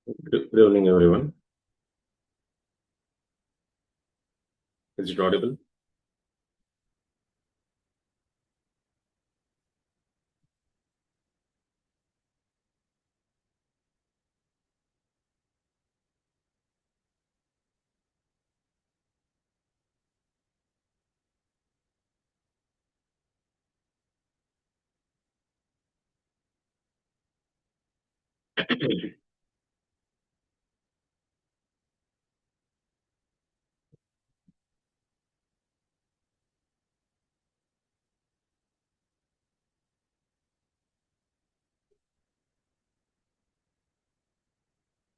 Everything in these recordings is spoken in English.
Good evening, everyone. Is it audible?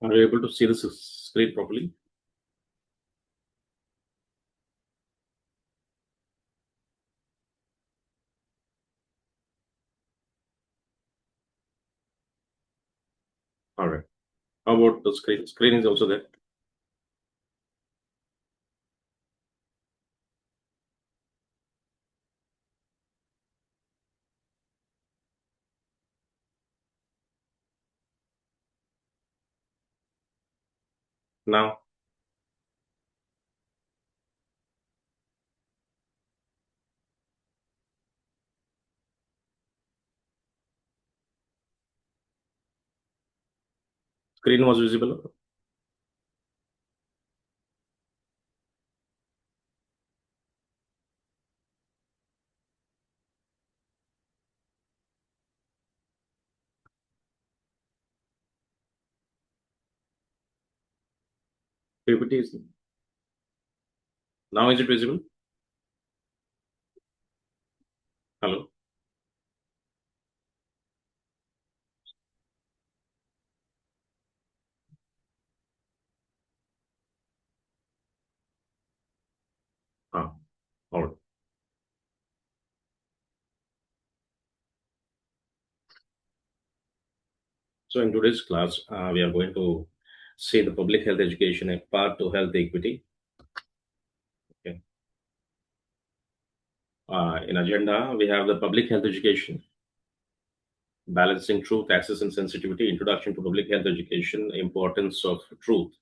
Are you able to see the screen properly? All right. How about the screen? Screen is also there. Now, screen was visible. PPT is now. Is it visible? Hello. Ah, all right. So in today's class, we are going to see the public health education and part to health equity. Okay. In agenda, we have the public health education, balancing truth, access, and sensitivity. Introduction to public health education, importance of truth,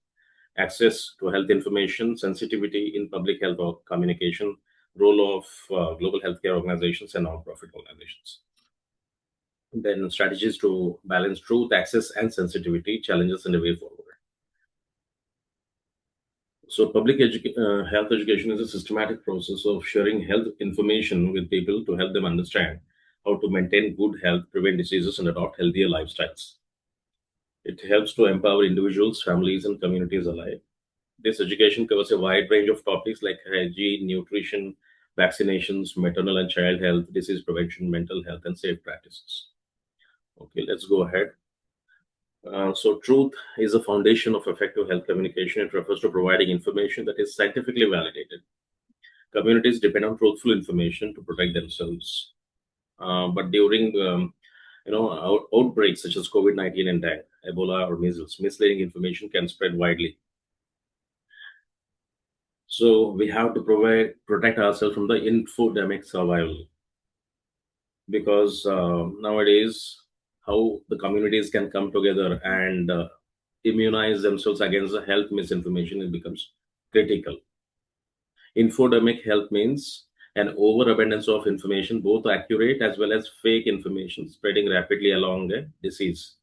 access to health information, sensitivity in public health or communication, role of global healthcare organizations and non-profit organizations. Then strategies to balance truth, access, and sensitivity, challenges and the way forward. So, health education is a systematic process of sharing health information with people to help them understand how to maintain good health, prevent diseases, and adopt healthier lifestyles. It helps to empower individuals, families, and communities alike. This education covers a wide range of topics like hygiene, nutrition, vaccinations, maternal and child health, disease prevention, mental health, and safe practices. Okay, let's go ahead. So, truth is a foundation of effective health communication. It refers to providing information that is scientifically validated. Communities depend on truthful information to protect themselves. But during outbreaks such as COVID-19 and dengue, Ebola, or measles, misleading information can spread widely. So we have to protect ourselves from the infodemic survival, because nowadays how the communities can come together and immunize themselves against the health misinformation, it becomes critical. Infodemic health means an overabundance of information, both accurate as well as fake information, spreading rapidly along a disease.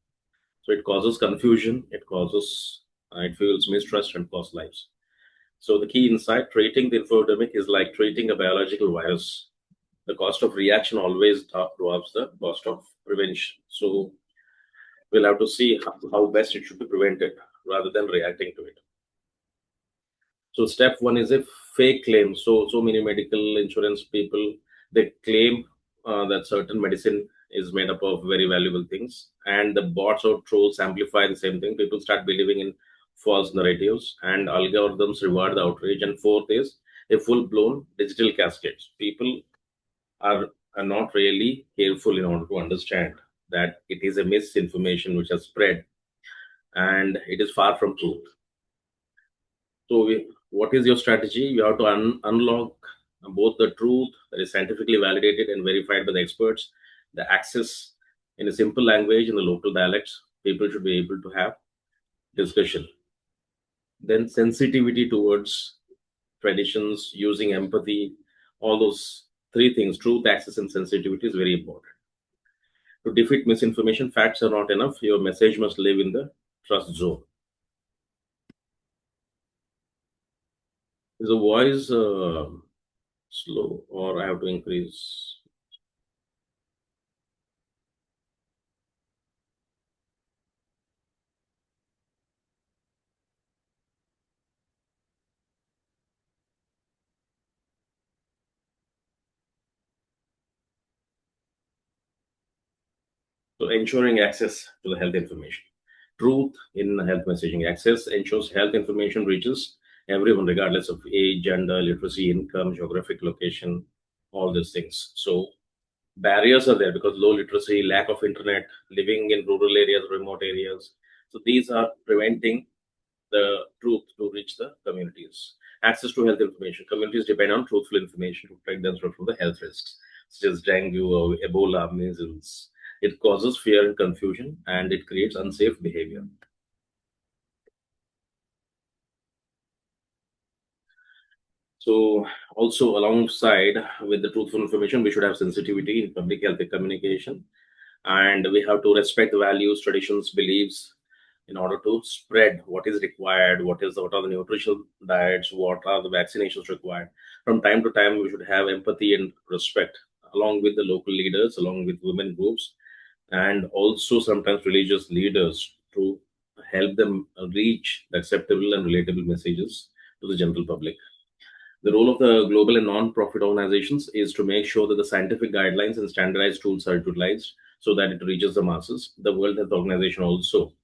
So it causes confusion, it fuels mistrust and costs lives. So the key insight: treating the infodemic is like treating a biological virus. The cost of reaction always dwarfs the cost of prevention. So we'll have to see how best it should be prevented rather than reacting to it. So step one is a fake claim. So many medical insurance people, they claim that certain medicine is made up of very valuable things, and the bots or trolls amplify the same thing. People start believing in false narratives, and algorithms reward the outrage. And fourth is a full blown digital cascade. People are, are not really careful in order to understand that it is a misinformation which has spread, and it is far from truth. So, what is your strategy? You have to unlock both the truth that is scientifically validated and verified by the experts, the access in a simple language in the local dialects people should be able to have, discussion. Then sensitivity towards traditions, using empathy, all those three things, truth, access, and sensitivity, is very important. To defeat misinformation, facts are not enough. Your message must live in the trust zone. Is the voice slow, or I have to increase? So, ensuring access to the health information. Truth in health messaging. Access ensures health information reaches everyone, regardless of age, gender, literacy, income, geographic location, all these things. So, barriers are there because low literacy, lack of internet, living in rural areas, remote areas. So, these are preventing the truth to reach the communities. Access to health information. Communities depend on truthful information to protect themselves from the health risks, such as dengue or Ebola, measles. It causes fear and confusion, and it creates unsafe behavior. So, also alongside with the truthful information, we should have sensitivity in public health communication, and we have to respect the values, traditions, beliefs in order to spread what is required, what are the nutritional diets, what are the vaccinations required. From time to time, we should have empathy and respect along with the local leaders, along with women groups, and also sometimes religious leaders to help them reach the acceptable and relatable messages to the general public. The role of the global and non-profit organizations is to make sure that the scientific guidelines and standardized tools are utilized so that it reaches the masses. The World Health Organization also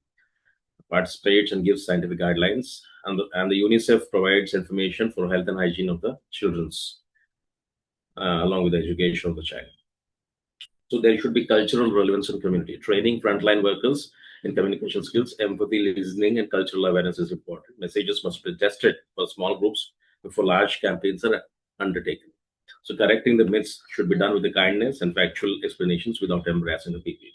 participates and gives scientific guidelines, and the UNICEF provides information for health and hygiene of the children's, along with the education of the child. So there should be cultural relevance in community. Training frontline workers in communication skills, empathy, listening, and cultural awareness is important. Messages must be tested for small groups before large campaigns are undertaken. So correcting the myths should be done with the kindness and factual explanations without embarrassing the people.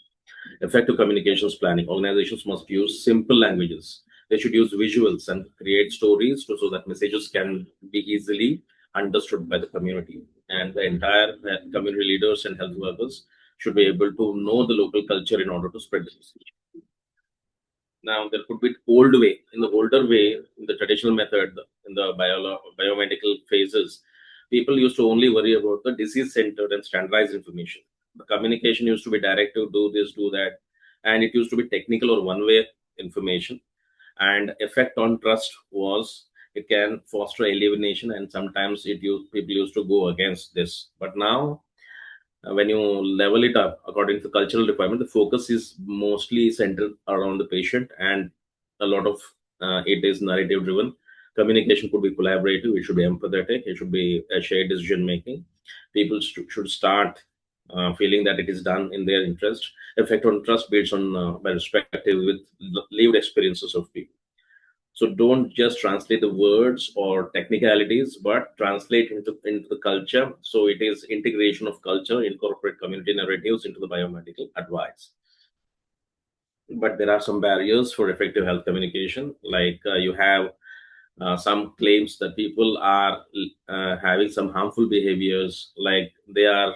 Effective communications planning. Organizations must use simple languages. They should use visuals and create stories so that messages can be easily understood by the community. And the entire community leaders and health workers should be able to know the local culture in order to spread the message. Now, there could be old way. In the older way, in the traditional method, in the biomedical phases, people used to only worry about the disease-centered and standardized information. The communication used to be direct to do this, do that, and it used to be technical or one-way information. And effect on trust was it can foster alienation, and sometimes people used to go against this. But now when you level it up according to cultural requirement, the focus is mostly centered around the patient, and a lot of it is narrative driven. Communication could be collaborative, it should be empathetic, it should be a shared decision making. People should start feeling that it is done in their interest. Effect on trust based on by perspective with lived experiences of people. So don't just translate the words or technicalities, but translate into the culture. So it is integration of culture, incorporate community narratives into the biomedical advice. But there are some barriers for effective health communication, like you have some claims that people are having some harmful behaviors, like they are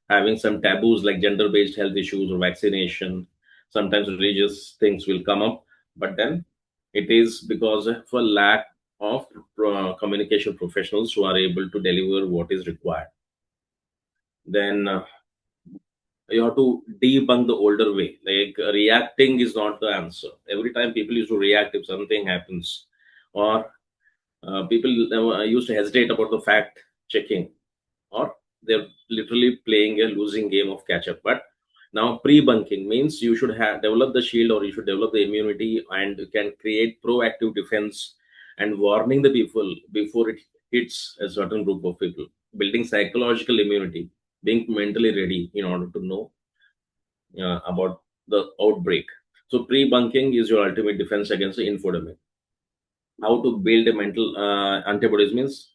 having some taboos like gender based health issues or vaccination. Sometimes religious things will come up, but then it is because of a lack of communication professionals who are able to deliver what is required. Then you have to debunk the older way. Like reacting is not the answer. Every time people used to react if something happens, or people used to hesitate about the fact checking, or they're literally playing a losing game of catch up. But now pre-bunking means you should have develop the shield, or you should develop the immunity, and you can create proactive defense and warning the people before it hits a certain group of people. Building psychological immunity, being mentally ready in order to know about the outbreak. So pre-bunking is your ultimate defense against the infodemic. How to build a mental antibodies means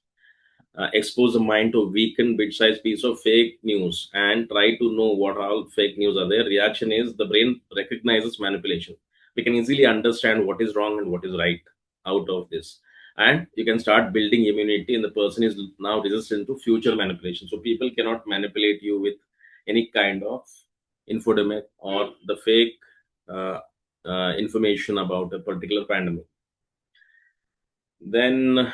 expose the mind to a weakened bit-sized piece of fake news and try to know what all fake news are there. Reaction is the brain recognizes manipulation. We can easily understand what is wrong and what is right out of this. And you can start building immunity, and the person is now resistant to future manipulation. So people cannot manipulate you with any kind of infodemic or the fake uh, information about a particular pandemic. Then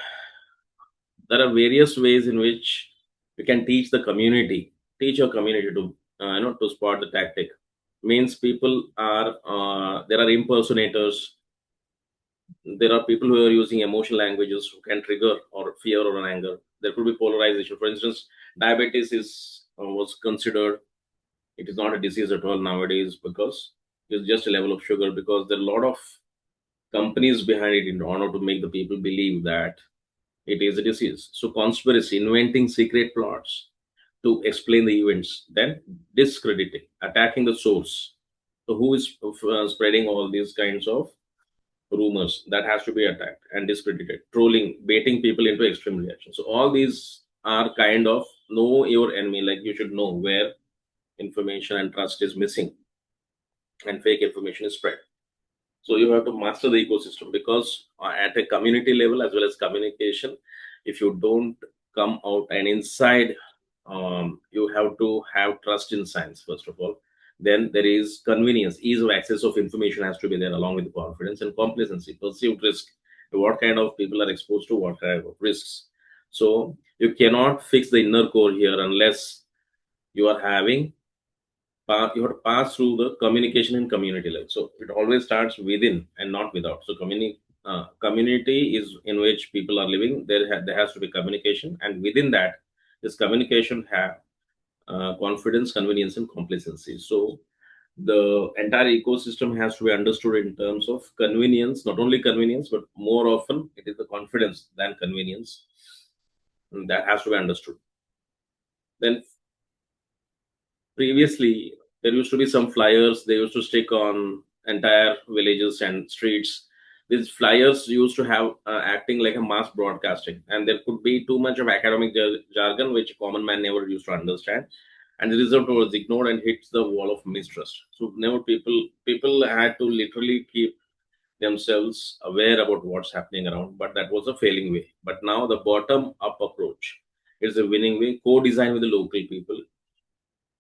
there are various ways in which you can teach your community to to spot the tactic. Means people are there are impersonators, there are people who are using emotional languages who can trigger or fear or an anger. There could be polarization. For instance, diabetes is was considered, it is not a disease at all nowadays, because it's just a level of sugar, because there are a lot of companies behind it in order to make the people believe that it is a disease. So conspiracy, inventing secret plots to explain the events, then discrediting, attacking the source. So who is spreading all these kinds of rumors, that has to be attacked and discredited. Trolling, baiting people into extreme reactions. So all these are kind of know your enemy. Like you should know where information and trust is missing and fake information is spread. So you have to master the ecosystem, because at a community level as well as communication, if you don't come out and inside, you have to have trust in science first of all. Then there is convenience, ease of access of information has to be there, along with confidence and complacency, perceived risk. What kind of people are exposed to what kind of risks? So you cannot fix the inner core here unless you are having you have to pass through the communication and community level. So it always starts within and not without. So community is in which people are living. There has to be communication, and within that, this communication have confidence, convenience, and complacency. So the entire ecosystem has to be understood in terms of convenience, not only convenience, but more often it is the confidence than convenience, and that has to be understood. Then previously there used to be some flyers they used to stick on entire villages and streets. These flyers used to have acting like a mass broadcasting, and there could be too much of academic jargon which a common man never used to understand, and the result was ignored and hits the wall of mistrust. So never people had to literally keep themselves aware about what's happening around, but that was a failing way. But now the bottom up approach is a winning way, co-design with the local people,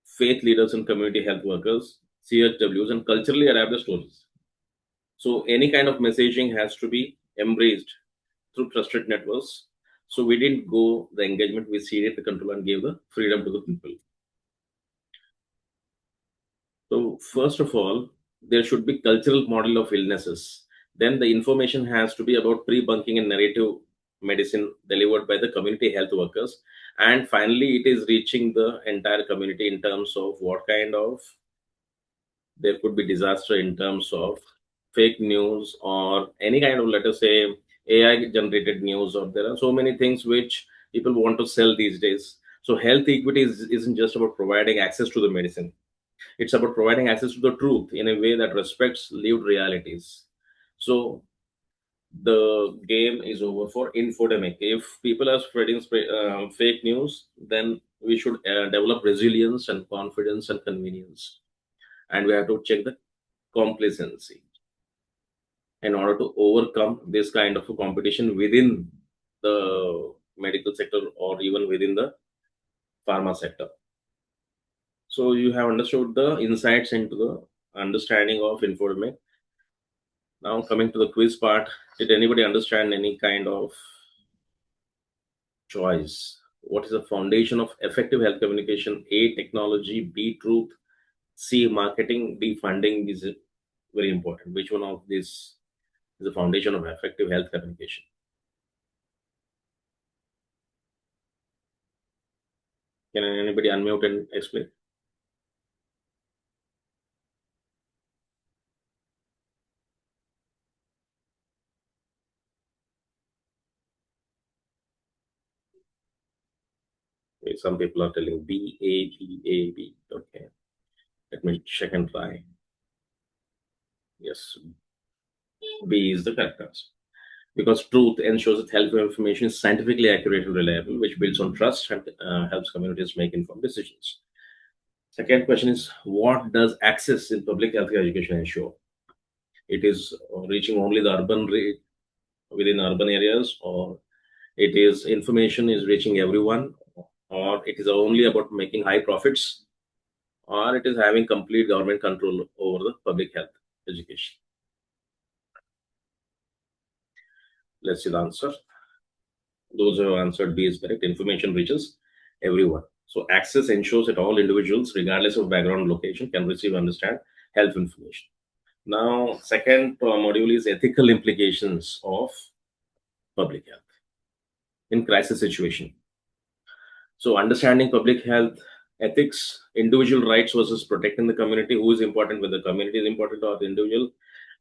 faith leaders and community health workers, CHWs, and culturally adapted stories. So any kind of messaging has to be embraced through trusted networks. So we didn't go the engagement, we ceded the control and gave the freedom to the people. So first of all, there should be cultural model of illnesses. Then the information has to be about pre-bunking and narrative medicine delivered by the community health workers. And finally, it is reaching the entire community in terms of what kind of there could be disaster in terms of fake news or any kind of, let us say, AI generated news, or there are so many things which people want to sell these days. So health equity isn't just about providing access to the medicine, it's about providing access to the truth in a way that respects lived realities. So the game is over for infodemic. If people are spreading fake news, then we should develop resilience and confidence and convenience, and we have to check the complacency in order to overcome this kind of a competition within the medical sector or even within the pharma sector. So you have understood the insights into the understanding of information. Now coming to the quiz part, did anybody understand any kind of choice? What is the foundation of effective health communication? A, technology; B, truth; C, marketing; D, funding. Is very important. Which one of these is the foundation of effective health communication? Can anybody unmute and explain? Okay, some people are telling B, A, B, A, B. Okay, let me check and try. Yes, B is the correct answer. Because truth ensures that health information is scientifically accurate and reliable, which builds on trust and helps communities make informed decisions. Second question is, what does access in public healthcare education ensure? it is reaching only the within urban areas, or it is information is reaching everyone, or it is only about making high profits, or it is having complete government control over the public health education. Let's see the answer. Those who have answered B is correct. Information reaches everyone. So access ensures that all individuals, regardless of background location, can receive and understand health information. Now, second module is ethical implications of public health in crisis situation. So understanding public health ethics, individual rights versus protecting the community. Who is important? Whether the community is important or the individual.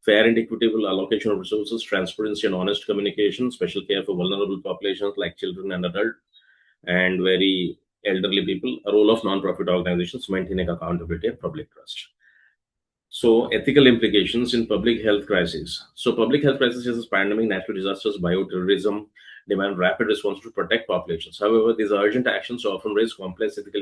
Fair and equitable allocation of resources, transparency and honest communication, special care for vulnerable populations like children and adults, and very elderly people. A role of non-profit organizations maintaining accountability and public trust. So, ethical implications in public health crisis. So, public health crisis is pandemic, natural disasters, bioterrorism demand rapid response to protect populations. However, these urgent actions often raise complex ethical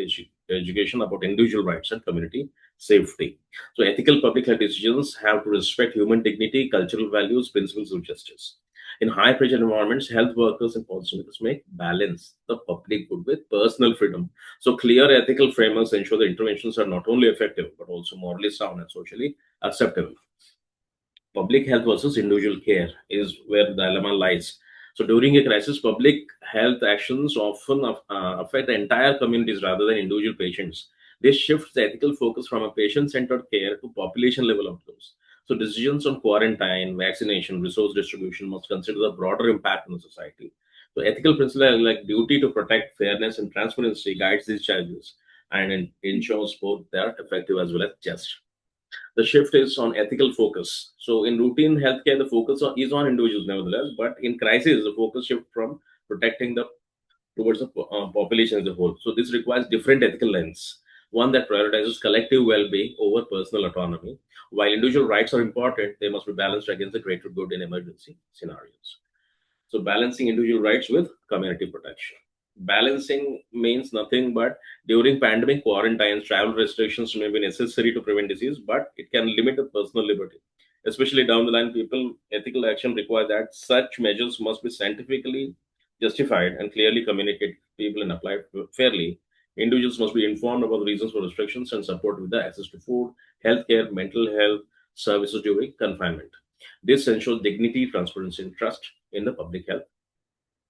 education about individual rights and community safety. So, ethical public health decisions have to respect human dignity, cultural values, principles of justice. In high pressure environments, health workers and policymakers make balance the public good with personal freedom. So, clear ethical frameworks ensure that interventions are not only effective but also morally sound and socially acceptable. Public health versus individual care is where the dilemma lies. So, during a crisis, public health actions often affect the entire communities rather than individual patients. This shifts the ethical focus from a patient centered care to population level outcomes. So, decisions on quarantine, vaccination, resource distribution must consider the broader impact on the society. So, ethical principles like duty to protect, fairness, and transparency guides these charges and ensures both they are effective as well as just. The shift is on ethical focus. So in routine healthcare, the focus is on individuals nevertheless, but in crisis, the focus shift from protecting the towards the population as a whole. So this requires different ethical lens. One that prioritizes collective well-being over personal autonomy. While individual rights are important, they must be balanced against the greater good in emergency scenarios. So balancing individual rights with community protection. Balancing means nothing but during pandemic quarantines, travel restrictions may be necessary to prevent disease, but it can limit the personal liberty. Especially down the line, people ethical action require that such measures must be scientifically justified and clearly communicated to people and applied fairly. Individuals must be informed about the reasons for restrictions and support with the access to food, healthcare, mental health services during confinement. This ensures dignity, transparency, and trust in the public health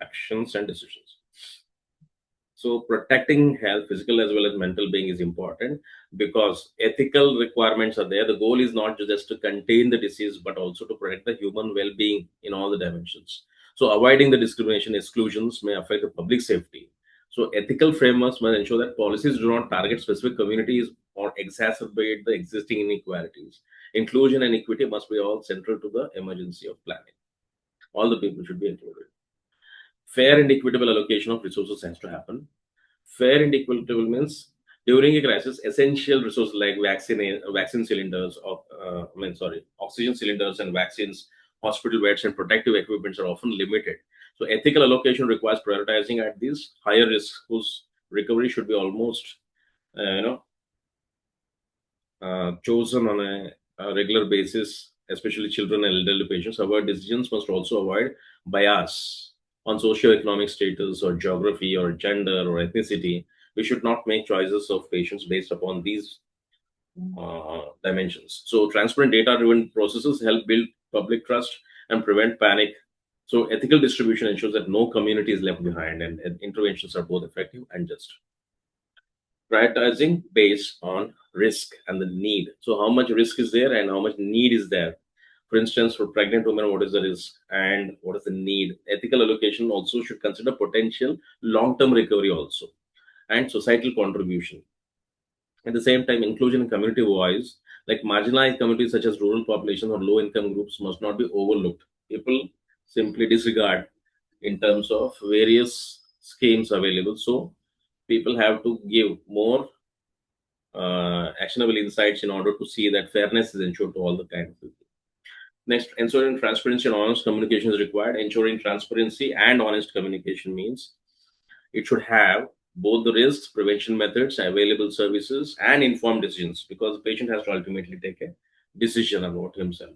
actions and decisions. So, protecting health, physical as well as mental being, is important because ethical requirements are there. The goal is not just to contain the disease, but also to protect the human well being in all the dimensions. So, avoiding the discrimination exclusions may affect the public safety. So, ethical frameworks must ensure that policies do not target specific communities or exacerbate the existing inequalities. Inclusion and equity must be all central to the emergency of planning. All the people should be included. Fair and equitable allocation of resources has to happen. Fair and equitable means during a crisis, essential resources like vaccine cylinders, or oxygen cylinders and vaccines, hospital beds, and protective equipments are often limited. So, ethical allocation requires prioritizing at these higher risks whose recovery should be almost, uh, you know, chosen on a regular basis, especially children and elderly patients. Our decisions must also avoid bias on socioeconomic status or geography or gender or ethnicity. We should not make choices of patients based upon these dimensions. So, transparent data driven processes help build public trust and prevent panic. So, ethical distribution ensures that no community is left behind and interventions are both effective and just. Prioritizing based on risk and the need. So, how much risk is there and how much need is there? For instance, for pregnant women, what is the risk and what is the need? Ethical allocation also should consider potential long term recovery also and societal contribution. At the same time, inclusion in community voice, like marginalized communities such as rural populations or low income groups, must not be overlooked. People simply disregard in terms of various schemes available. So, people have to give more actionable insights in order to see that fairness is ensured to all the kind of people. Next, ensuring transparency and honest communication is required. Ensuring transparency and honest communication means it should have both the risks, prevention methods, available services, and informed decisions because the patient has to ultimately take a decision about himself.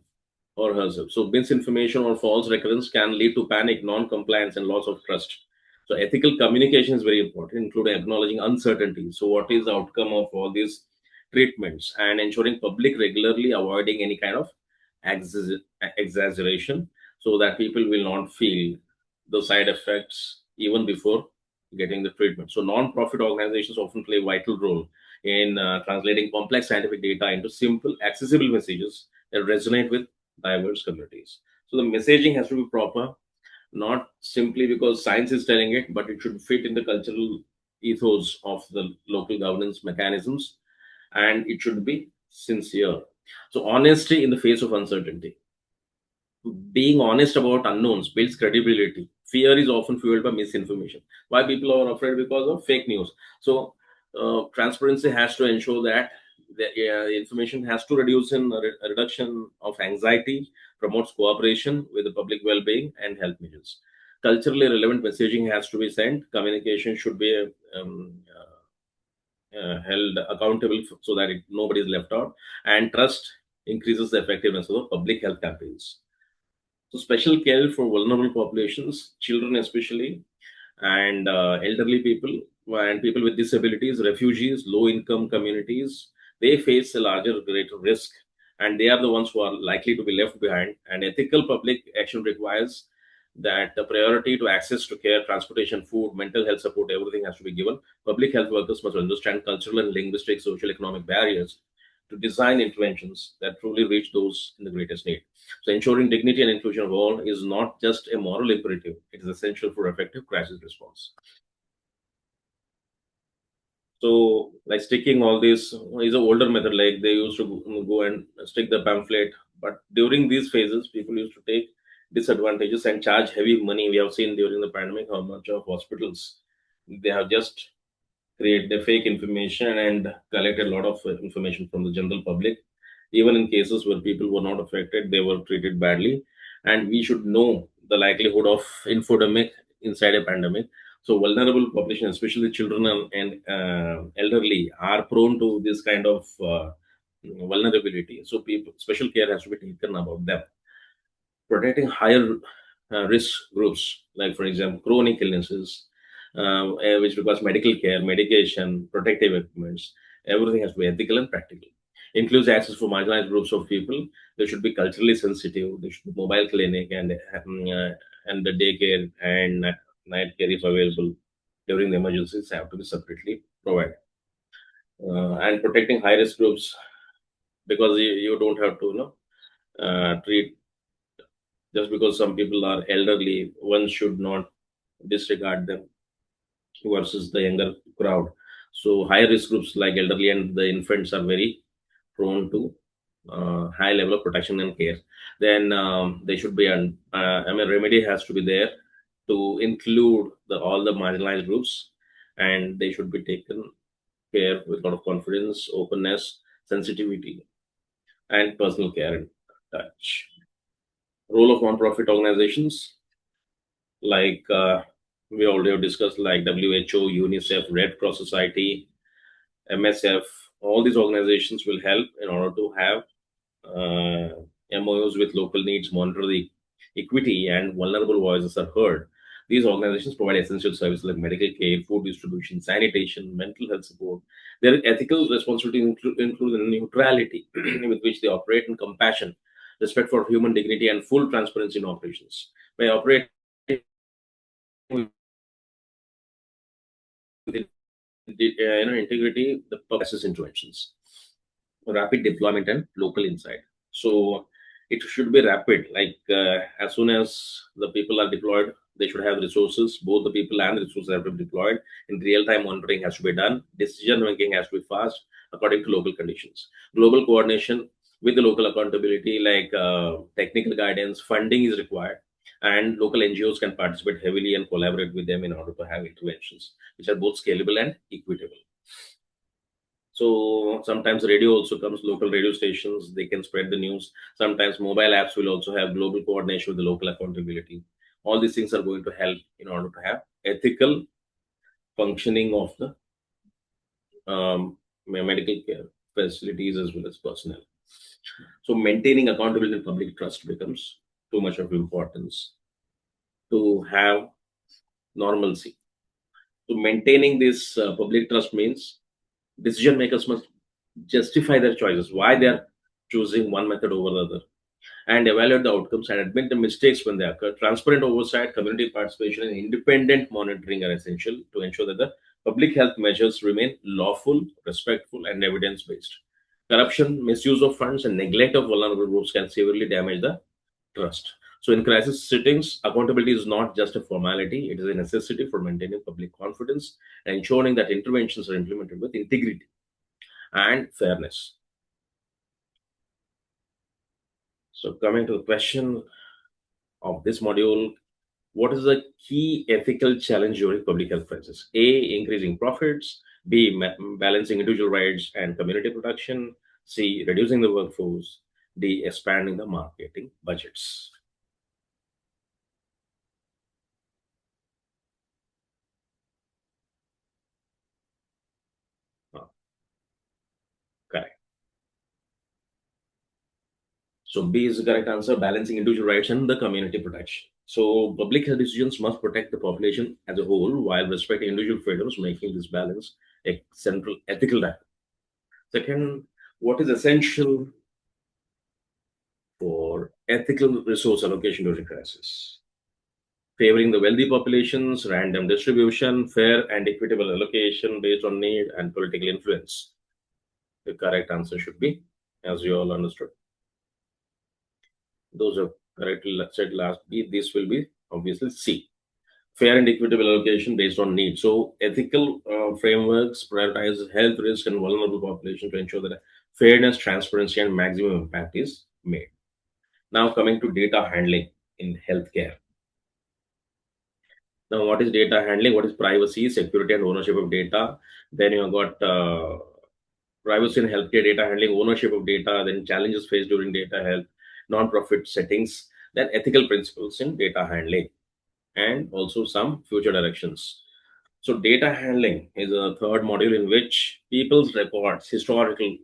or herself. So misinformation or false recurrence can lead to panic, non-compliance, and loss of trust. So ethical communication is very important, including acknowledging uncertainty. So what is the outcome of all these treatments and ensuring public regularly avoiding any kind of exas- exaggeration, so that people will not feel the side effects even before getting the treatment. So non-profit organizations often play a vital role in translating complex scientific data into simple, accessible messages that resonate with diverse communities. So the messaging has to be proper, not simply because science is telling it, but it should fit in the cultural ethos of the local governance mechanisms, and it should be sincere. So honesty in the face of uncertainty. Being honest about unknowns builds credibility. Fear is often fueled by misinformation. Why people are afraid? Because of fake news. So transparency has to ensure that the information has to reduce in a reduction of anxiety, promotes cooperation with the public well-being and health measures. Culturally relevant messaging has to be sent. Communication should be held accountable so that nobody is left out, and trust increases the effectiveness of the public health campaigns. So special care for vulnerable populations, children especially, and elderly people and people with disabilities, refugees, low-income communities, they face a larger, greater risk, and they are the ones who are likely to be left behind. And ethical public action requires that the priority to access to care, transportation, food, mental health support, everything has to be given. Public health workers must understand cultural and linguistic, social, economic barriers to design interventions that truly reach those in the greatest need. So, ensuring dignity and inclusion of all is not just a moral imperative, it is essential for effective crisis response. So, like sticking all this is an older method, like they used to go and stick the pamphlet. But during these phases, people used to take disadvantages and charge heavy money. We have seen during the pandemic how much of hospitals they have just create the fake information and collect a lot of information from the general public. Even in cases where people were not affected, they were treated badly. And we should know the likelihood of infodemic inside a pandemic. So vulnerable population, especially children and elderly, are prone to this kind of vulnerability. So people, special care has to be taken about them. Protecting higher risk groups, like for example, chronic illnesses, which requires medical care, medication, protective equipments. Everything has to be ethical and practical. Includes access for marginalized groups of people. They should be culturally sensitive. There should be mobile clinic and the daycare and night care if available during the emergencies have to be separately provided. And protecting high risk groups, because you don't have to treat just because some people are elderly, one should not disregard them versus the younger crowd. So high risk groups like elderly and the infants are very prone to high level of protection and care. Then they should be, I mean, remedy has to be there to include all the marginalized groups, and they should be taken care with a lot of confidence, openness, sensitivity, and personal care and touch. Role of non-profit organizations, like we already have discussed, like WHO, UNICEF, Red Cross Society, MSF. All these organizations will help in order to have MOUs with local needs, monitor the equity, and vulnerable voices are heard. These organizations provide essential services like medical care, food distribution, sanitation, mental health support. Their ethical responsibility include the neutrality with which they operate, and compassion, respect for human dignity, and full transparency in operations. By operating with integrity, the purposes interventions, rapid deployment and local insight. So it should be rapid. Like as soon as the people are deployed, they should have resources. Both the people and the resources have to be deployed. In real time, monitoring has to be done. Decision making has to be fast according to local conditions. Global coordination with the local accountability, like technical guidance, funding is required, and local NGOs can participate heavily and collaborate with them in order to have interventions which are both scalable and equitable. So sometimes radio also comes, local radio stations, they can spread the news. Sometimes mobile apps will also have global coordination with the local accountability. All these things are going to help in order to have ethical functioning of the medical care facilities as well as personnel. So maintaining accountability and public trust becomes too much of importance to have normalcy. So maintaining this public trust means decision makers must justify their choices, why they are choosing one method over the other, and evaluate the outcomes and admit the mistakes when they occur. Transparent oversight, community participation, and independent monitoring are essential to ensure that the public health measures remain lawful, respectful, and evidence based. Corruption, misuse of funds, and neglect of vulnerable groups can severely damage the trust. So, in crisis settings, accountability is not just a formality, it is a necessity for maintaining public confidence and ensuring that interventions are implemented with integrity and fairness. So, coming to the question of this module, what is the key ethical challenge during public health crisis? A. Increasing profits. B. Balancing individual rights and community protection. C. Reducing the workforce. D. Expanding the marketing budgets. Ah, correct. So B is the correct answer, balancing individual rights and the community protection. So public health decisions must protect the population as a whole while respecting individual freedoms, making this balance a central ethical dilemma. Second, what is essential for ethical resource allocation during crisis? Favoring the wealthy populations, random distribution, fair and equitable allocation based on need, and political influence. The correct answer should be, as you all understood, those are correctly said last B. This will be obviously C. Fair and equitable allocation based on need. So ethical frameworks prioritize health risk and vulnerable population to ensure that fairness, transparency, and maximum impact is made. Now coming to data handling in healthcare. Now, what is data handling? What is privacy, security, and ownership of data? Then you have got privacy in healthcare, data handling, ownership of data, then challenges faced during data health, non-profit settings, then ethical principles in data handling, and also some future directions. So, data handling is a third module in which people's records, historical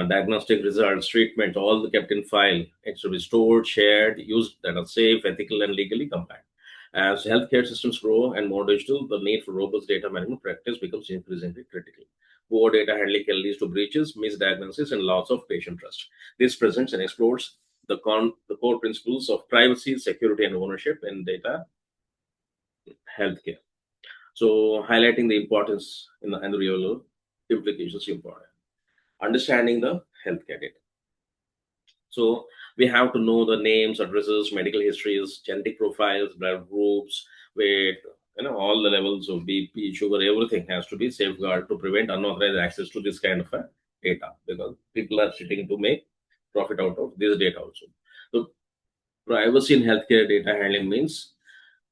diagnostic results, treatment, all kept in file. It should be stored, shared, used that are safe, ethical, and legally compliant. As healthcare systems grow and more digital, the need for robust data management practice becomes increasingly critical. Poor data handling can lead to breaches, misdiagnosis, and loss of patient trust. This presents and explores the core principles of privacy, security, and ownership in data healthcare. So, highlighting the importance in the, and the real world implications important. Understanding the healthcare data. So we have to know the names, addresses, medical histories, genetic profiles, blood groups, weight, all the levels of BP, sugar, everything has to be safeguarded to prevent unauthorized access to this kind of a data because people are sitting to make profit out of this data also. So privacy in healthcare data handling means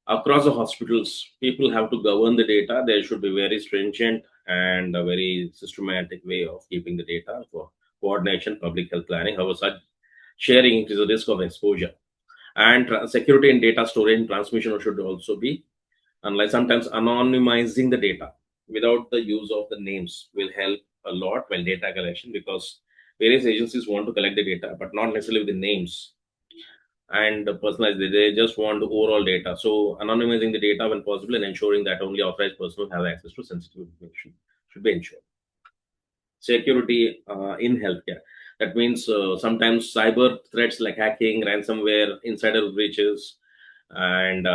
across the hospitals, people have to govern the data. There should be very stringent and a very systematic way of keeping the data for coordination, public health planning. However, such sharing increases the risk of exposure. And security in data storage and transmission should also be, unlike sometimes anonymizing the data without the use of the names will help a lot while data collection because various agencies want to collect the data, but not necessarily with the names and personalized. They just want the overall data. So anonymizing the data when possible and ensuring that only authorized personnel have access to sensitive information should be ensured. Security in healthcare. That means sometimes cyber threats like hacking, ransomware, insider breaches, and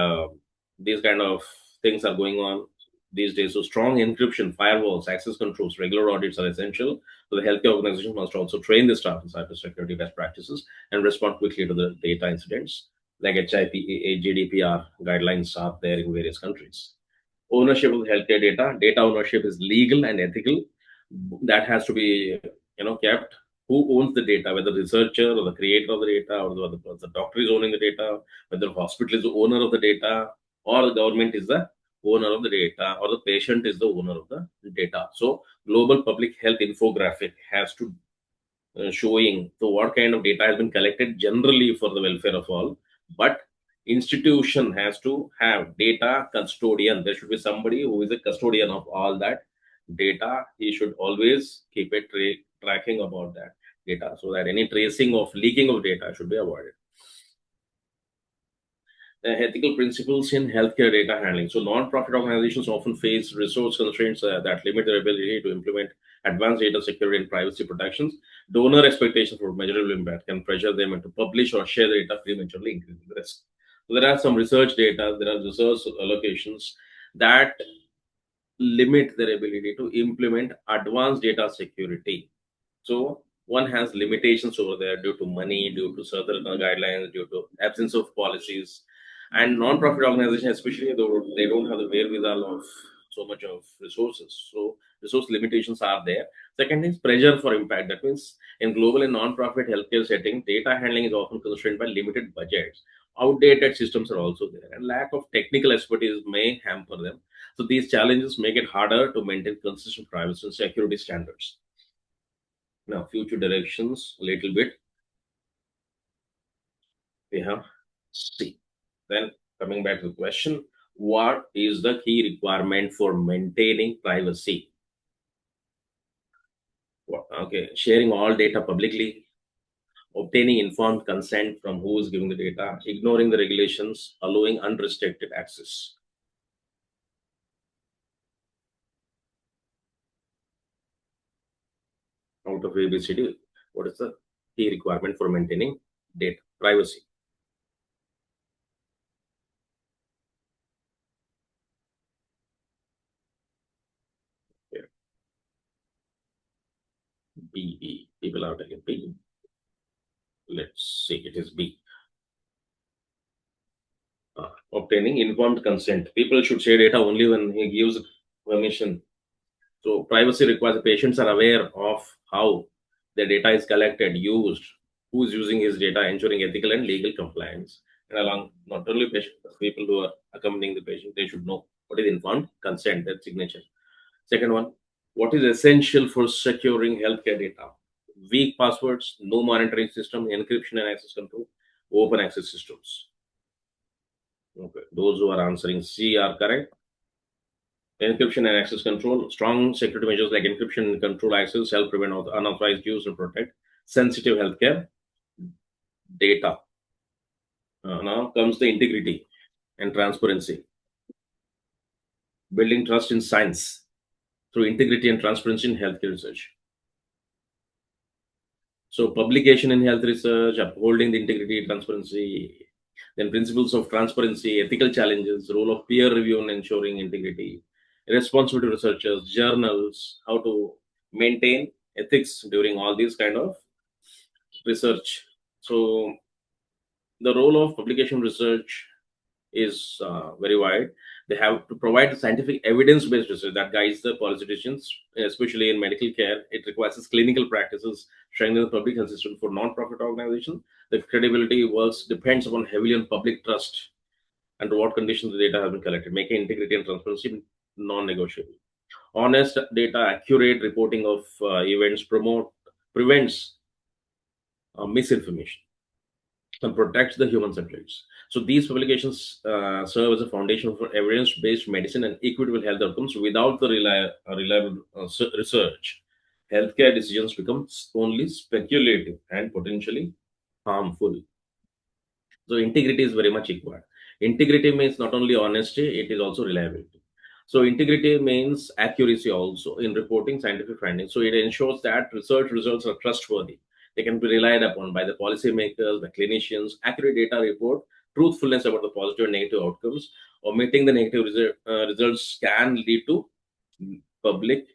these kind of things are going on these days. So strong encryption, firewalls, access controls, regular audits are essential. So the healthcare organization must also train the staff in cybersecurity best practices and respond quickly to the data incidents like HIPAA, GDPR guidelines are there in various countries. Ownership of healthcare data. Data ownership is legal and ethical. That has to be kept. Who owns the data? Whether the researcher or the creator of the data, or the doctor is owning the data, whether the hospital is the owner of the data, or the government is the owner of the data, or the patient is the owner of the data. So, global public health infographic has to showing so what kind of data has been collected generally for the welfare of all, but institution has to have data custodian. There should be somebody who is a custodian of all that data. He should always keep a tracking about that. data, so that any tracing of leaking of data should be avoided. Ethical principles in healthcare data handling. So, non-profit organizations often face resource constraints that limit their ability to implement advanced data security and privacy protections. Donor expectations for measurable impact can pressure them to publish or share the data prematurely, increasing the risk. So, there are some research data, there are research allocations that limit their ability to implement advanced data security. So one has limitations over there due to money, due to certain guidelines, due to absence of policies, and non-profit organizations, especially though they don't have the wherewithal of so much of resources. So resource limitations are there. Second is pressure for impact. That means in global and non-profit healthcare setting, data handling is often constrained by limited budgets. Outdated systems are also there, and lack of technical expertise may hamper them. So these challenges make it harder to maintain consistent privacy and security standards. Now, future directions, a little bit, we have C. Then, coming back to the question, what is the key requirement for maintaining privacy? Okay, sharing all data publicly, obtaining informed consent from who is giving the data, ignoring the regulations, allowing unrestricted access. Out of ABCD, what is the key requirement for maintaining data privacy? Yeah, B, B. People are taking B. Let's see, it is B. Obtaining informed consent. People should share data only when he gives permission. So privacy requires the patients are aware of how the data is collected, used, who is using his data, ensuring ethical and legal compliance. And along not only patients, people who are accompanying the patient, they should know what is informed consent, that signature. Second one, what is essential for securing healthcare data? Weak passwords, no monitoring system, encryption and access control, open access systems. Okay. Those who are answering C are correct. Encryption and access control. Strong security measures like encryption and control access help prevent unauthorized use and protect sensitive healthcare data. Now comes the integrity and transparency. Building trust in science through integrity and transparency in healthcare research. So publication in health research, upholding the integrity, transparency, then principles of transparency, ethical challenges, role of peer review in ensuring integrity, responsibility researchers, journals, how to maintain ethics during all these kind of research. So the role of publication research is very wide. They have to provide scientific evidence-based research that guides the policy decisions, especially in medical care. It requires clinical practices, strengthen the public health system for non-profit organizations. The credibility works depends upon heavily on public trust and what conditions the data has been collected, making integrity and transparency non-negotiable. Honest data, accurate reporting of events prevents misinformation and protects the human subjects. So these publications serve as a foundation for evidence-based medicine and equitable health outcomes. Without the reliable research, healthcare decisions become only speculative and potentially harmful. So integrity is very much required. Integrity means not only honesty, it is also reliability. So integrity means accuracy also in reporting scientific findings. So it ensures that research results are trustworthy. They can be relied upon by the policymakers, the clinicians. Accurate data report truthfulness about the positive and negative outcomes. Omitting the negative results can lead to public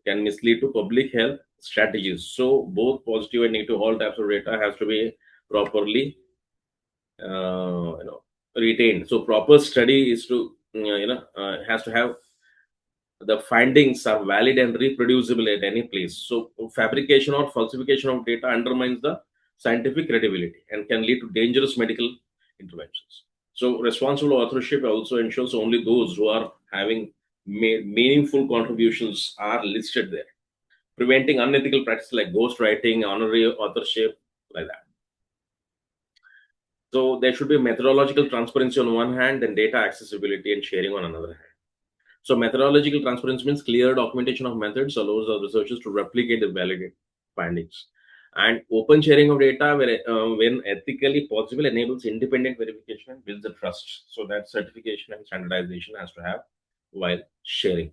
can mislead to public health strategies. So both positive and negative all types of data has to be properly retained. So proper study is to has to have the findings are valid and reproducible at any place. So fabrication or falsification of data undermines the scientific credibility and can lead to dangerous medical interventions. So responsible authorship also ensures only those who are having made meaningful contributions are listed there, preventing unethical practices like ghostwriting, honorary authorship, like that. So there should be methodological transparency on one hand and data accessibility and sharing on another hand. So methodological transparency means clear documentation of methods allows the researchers to replicate and validate findings. And open sharing of data, when ethically possible, enables independent verification and builds the trust. So that certification and standardization has to have while sharing.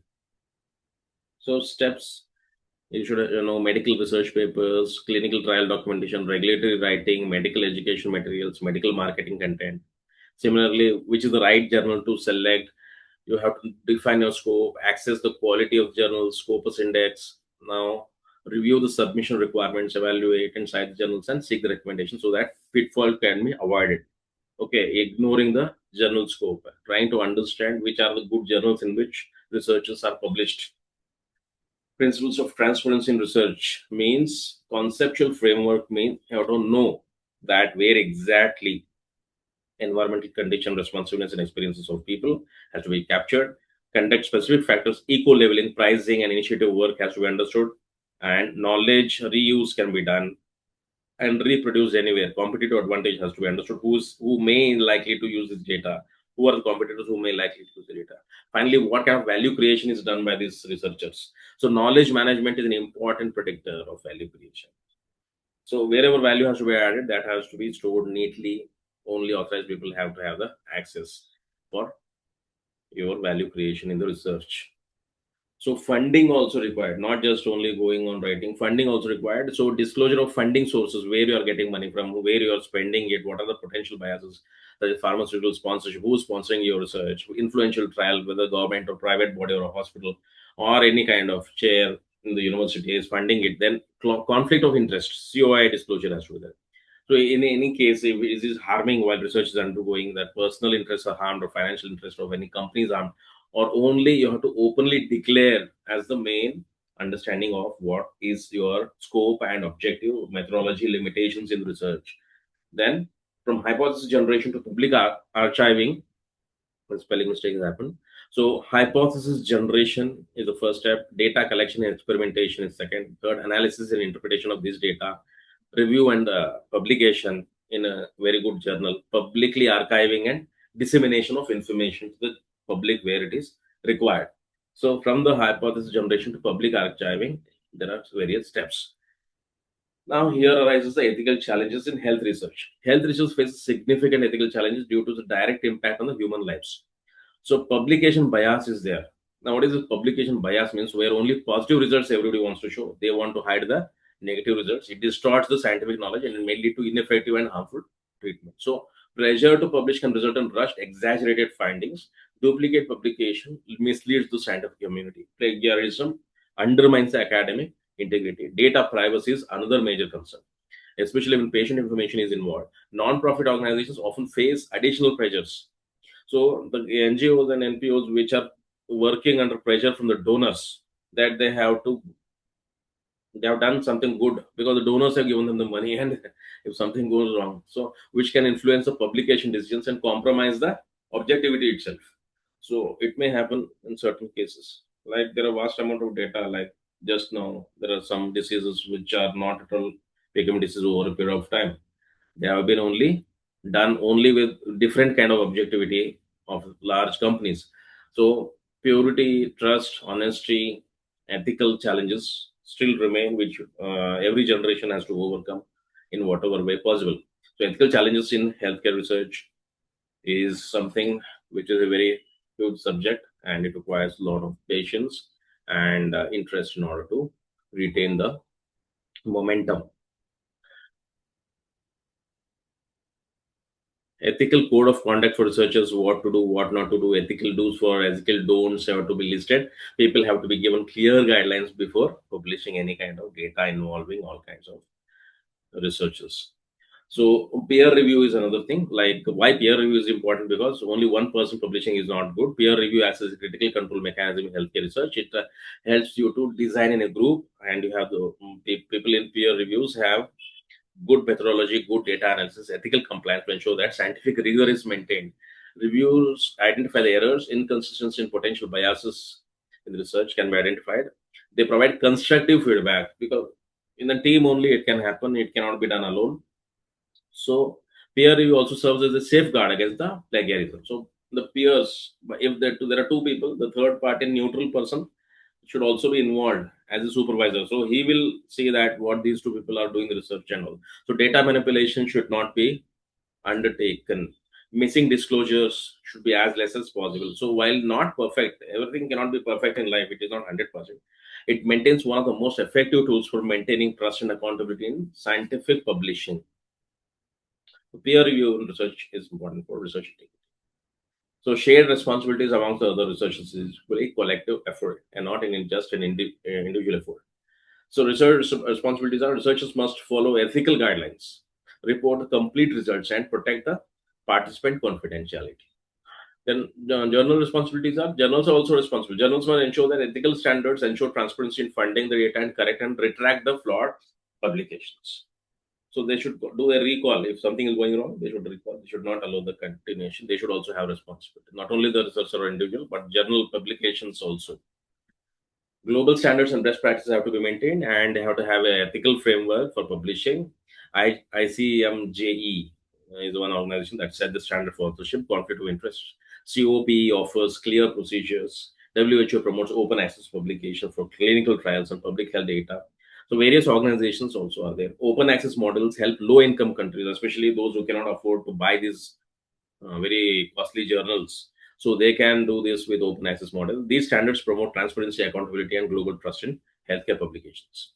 So steps, you should medical research papers, clinical trial documentation, regulatory writing, medical education materials, medical marketing content. Similarly, which is the right journal to select? You have to define your scope, access the quality of journals, scopus index. Now, review the submission requirements, evaluate and cite the journals, and seek the recommendation so that pitfall can be avoided. Okay, ignoring the journal scope, trying to understand which are the good journals in which researchers are published. Principles of transparency in research means conceptual framework means you have to know that where exactly environmental condition, responsiveness, and experiences of people has to be captured. Conduct specific factors, eco leveling, pricing, and initiative work has to be understood. And knowledge reuse can be done and reproduced anywhere. Competitive advantage has to be understood. Who may likely to use this data? Who are the competitors who may likely to use the data? Finally, what kind of value creation is done by these researchers? So knowledge management is an important predictor of value creation. So wherever value has to be added, that has to be stored neatly. Only authorized people have to have the access for your value creation in the research. So funding also required, not just only going on writing. Funding also required. So disclosure of funding sources, where you are getting money from, where you are spending it, what are the potential biases, the pharmaceutical sponsorship, who's sponsoring your research, influential trial, whether government or private body or a hospital or any kind of chair in the university is funding it. Then conflict of interest, COI disclosure has to be there. So in any case, if it is harming while research is undergoing, that personal interests are harmed or financial interest of any company is harmed, or only you have to openly declare as the main understanding of what is your scope and objective, methodology, limitations in research. Then from hypothesis generation to public archiving, when spelling mistakes happen. So hypothesis generation is the first step. Data collection and experimentation is second. Third, analysis and interpretation of this data. Review and publication in a very good journal. Publicly archiving and dissemination of information to the public where it is required. So from the hypothesis generation to public archiving, there are various steps. Now, here arises the ethical challenges in health research. Health research faces significant ethical challenges due to the direct impact on the human lives. So publication bias is there. Now, what is this publication bias means? Where only positive results everybody wants to show. They want to hide the negative results. It distorts the scientific knowledge and it may lead to ineffective and harmful treatment. So pressure to publish can result in rushed, exaggerated findings. Duplicate publication misleads the scientific community. Plagiarism undermines the academic integrity. Data privacy is another major concern, especially when patient information is involved. Non-profit organizations often face additional pressures. So the NGOs and NPOs which are working under pressure from the donors, that they have done something good because the donors have given them the money, and if something goes wrong, so which can influence the publication decisions and compromise the objectivity itself. So it may happen in certain cases. Like there are vast amount of data. Like just now, there are some diseases which are not at all become diseases over a period of time. They have been only done only with different kind of objectivity of large companies. So purity, trust, honesty, ethical challenges still remain, which every generation has to overcome in whatever way possible. So ethical challenges in healthcare research is something which is a very huge subject, and it requires a lot of patience and interest in order to retain the momentum. Ethical code of conduct for researchers, what to do, what not to do, ethical do's for ethical don'ts have to be listed. People have to be given clear guidelines before publishing any kind of data involving all kinds of researchers. So peer review is another thing. Like why peer review is important, because only one person publishing is not good. Peer review acts as a critical control mechanism in healthcare research. It helps you to design in a group, and you have the people in peer reviews have good methodology, good data analysis, ethical compliance to ensure that scientific rigor is maintained. Reviews identify the errors, inconsistencies, and potential biases in the research can be identified. They provide constructive feedback, because in the team only it can happen, it cannot be done alone. So peer review also serves as a safeguard against the plagiarism. So the peers, if there are two people, the third party neutral person should also be involved as a supervisor. So he will see that what these two people are doing the research and all. So data manipulation should not be undertaken. Missing disclosures should be as less as possible. So while not perfect, everything cannot be perfect in life. It is not 100%. It maintains one of the most effective tools for maintaining trust and accountability in scientific publishing. Peer review in research is important for research integrity. So shared responsibilities amongst the other researchers is a collective effort and not just an individual effort. So research responsibilities are researchers must follow ethical guidelines, report the complete results, and protect the participant confidentiality. Then journal responsibilities are journals are also responsible. Journals must ensure that ethical standards ensure transparency in funding the data and correct and retract the flawed publications. So they should do a recall. If something is going wrong, they should recall. They should not allow the continuation. They should also have responsibility. Not only the researcher or individual, but journal publications also. Global standards and best practices have to be maintained, and they have to have an ethical framework for publishing. ICMJE is one organization that set the standard for authorship, conflict of interest. COP offers clear procedures. WHO promotes open access publication for clinical trials and public health data. So various organizations also are there. Open access models help low income countries, especially those who cannot afford to buy these very costly journals. So they can do this with open access model. These standards promote transparency, accountability, and global trust in healthcare publications.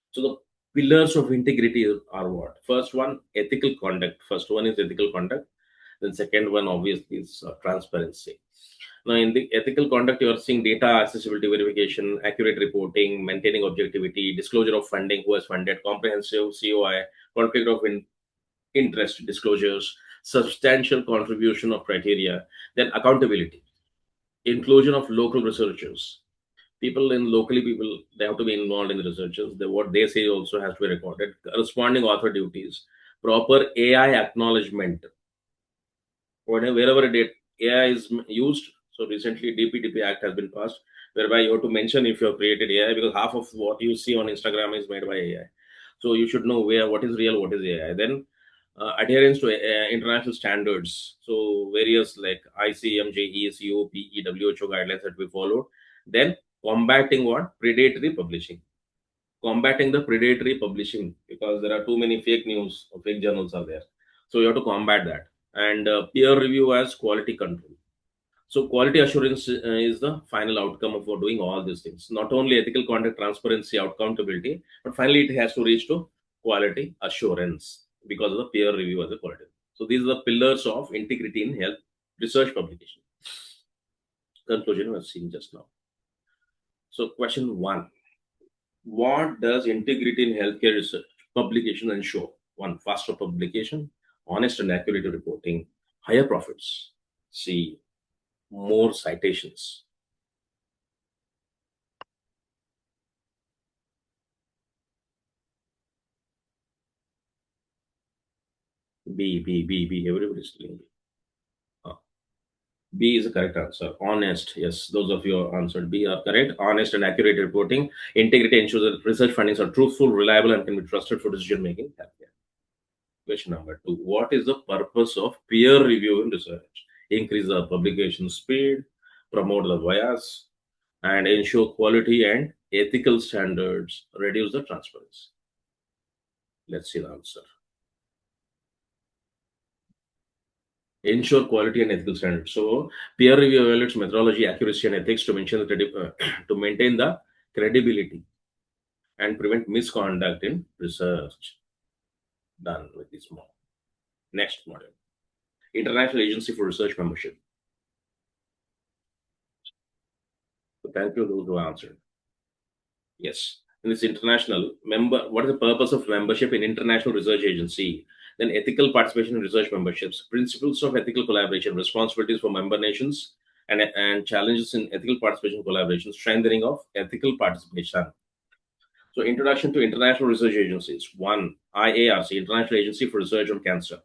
So the pillars of integrity are what? First one, ethical conduct. First one is ethical conduct. Then second one, obviously, is transparency. Now, in the ethical conduct, you are seeing data accessibility verification, accurate reporting, maintaining objectivity, disclosure of funding, who has funded, comprehensive COI, conflict of interest disclosures, substantial contribution of criteria, then accountability, inclusion of local researchers. People they have to be involved in the researchers. What they say also has to be recorded. Corresponding author duties, proper AI acknowledgement wherever AI is used. So recently, DPDP Act has been passed, whereby you have to mention if you have created AI, because half of what you see on Instagram is made by AI. So you should know where what is real, what is AI. Then adherence to international standards. So various like ICMJE, COPE, WHO guidelines that we followed. Then combating what predatory publishing. Combating the predatory publishing, because there are too many fake news or fake journals are there. So you have to combat that. And peer review as quality control. So quality assurance is the final outcome of doing all these things. Not only ethical conduct, transparency, accountability, but finally it has to reach to quality assurance because of the peer review as a quality. So these are the pillars of integrity in health research publication. Conclusion we have seen just now. So question one: what does integrity in healthcare research publication ensure? One, faster publication, honest and accurate reporting, higher profits. C, more citations. B. Everybody's telling B. Uh, B is the correct answer. Honest. Yes, those of you who answered B are correct. Honest and accurate reporting. Integrity ensures that research findings are truthful, reliable, and can be trusted for decision making. Question number two: what is the purpose of peer review in research? Increase the publication speed, promote the bias, and ensure quality and ethical standards, reduce the transparency. Let's see the answer. Ensure quality and ethical standards. So, peer review evaluates methodology, accuracy, and ethics to maintain to maintain the credibility and prevent misconduct in research. Done with this model. Next model: International Agency for Research Membership. So, thank you those who answered. Yes. In this international member, what is the purpose of membership in international research agency? Then ethical participation in research memberships, principles of ethical collaboration, responsibilities for member nations, and challenges in ethical participation collaboration, strengthening of ethical participation. So introduction to international research agencies. One, IARC, International Agency for Research on Cancer.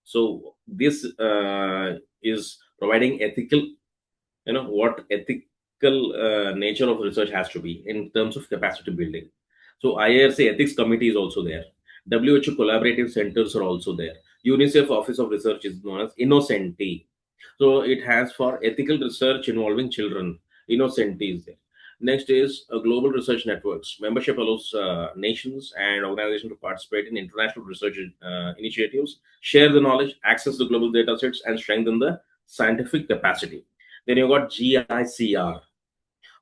So this is providing ethical, what ethical nature of research has to be in terms of capacity building. So IARC ethics committee is also there. WHO collaborative centers are also there. UNICEF Office of Research is known as Innocenti. So it has for ethical research involving children. Innocenti is there. Next is global research networks. Membership allows nations and organizations to participate in international research initiatives, share the knowledge, access the global data sets, and strengthen the scientific capacity. Then you got GICR.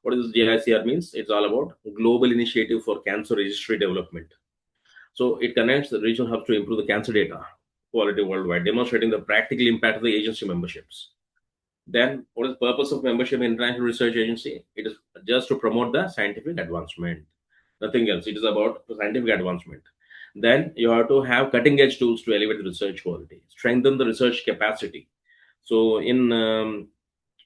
What does GICR means? It's all about Global Initiative for Cancer Registry Development. So it connects the regional hubs to improve the cancer data quality worldwide, demonstrating the practical impact of the agency memberships. Then, what is the purpose of membership in international research agency? It is just to promote the scientific advancement. Nothing else. It is about the scientific advancement. Then you have to have cutting edge tools to elevate the research quality, strengthen the research capacity. So in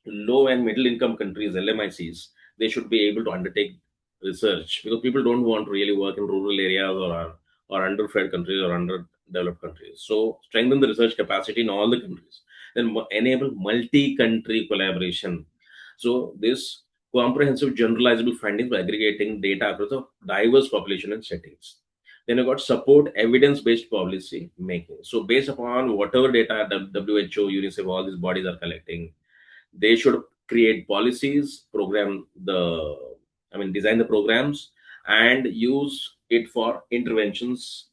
low and middle income countries, LMICs, they should be able to undertake research because people don't want to really work in rural areas or underfed countries or underdeveloped countries. So strengthen the research capacity in all the countries. Then enable multi-country collaboration. So this comprehensive generalizable findings by aggregating data across a diverse population and settings. Then you got support evidence-based policy making. So based upon whatever data WHO, UNICEF, all these bodies are collecting, they should create policies, design the programs and use it for interventions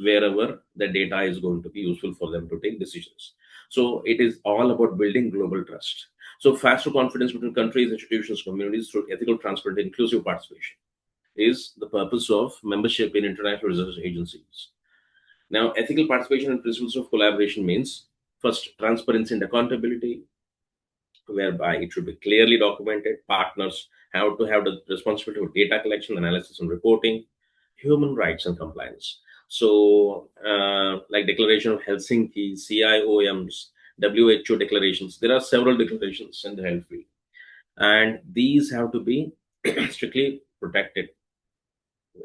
wherever the data is going to be useful for them to take decisions. So it is all about building global trust. So faster confidence between countries, institutions, communities through ethical, transparent, inclusive participation is the purpose of membership in international research agencies. Now, ethical participation and principles of collaboration means first, transparency and accountability, whereby it should be clearly documented. Partners have to have the responsibility for data collection, analysis, and reporting, human rights and compliance. So, like Declaration of Helsinki, CIOMs, WHO declarations, there are several declarations in the health field, and these have to be strictly protected,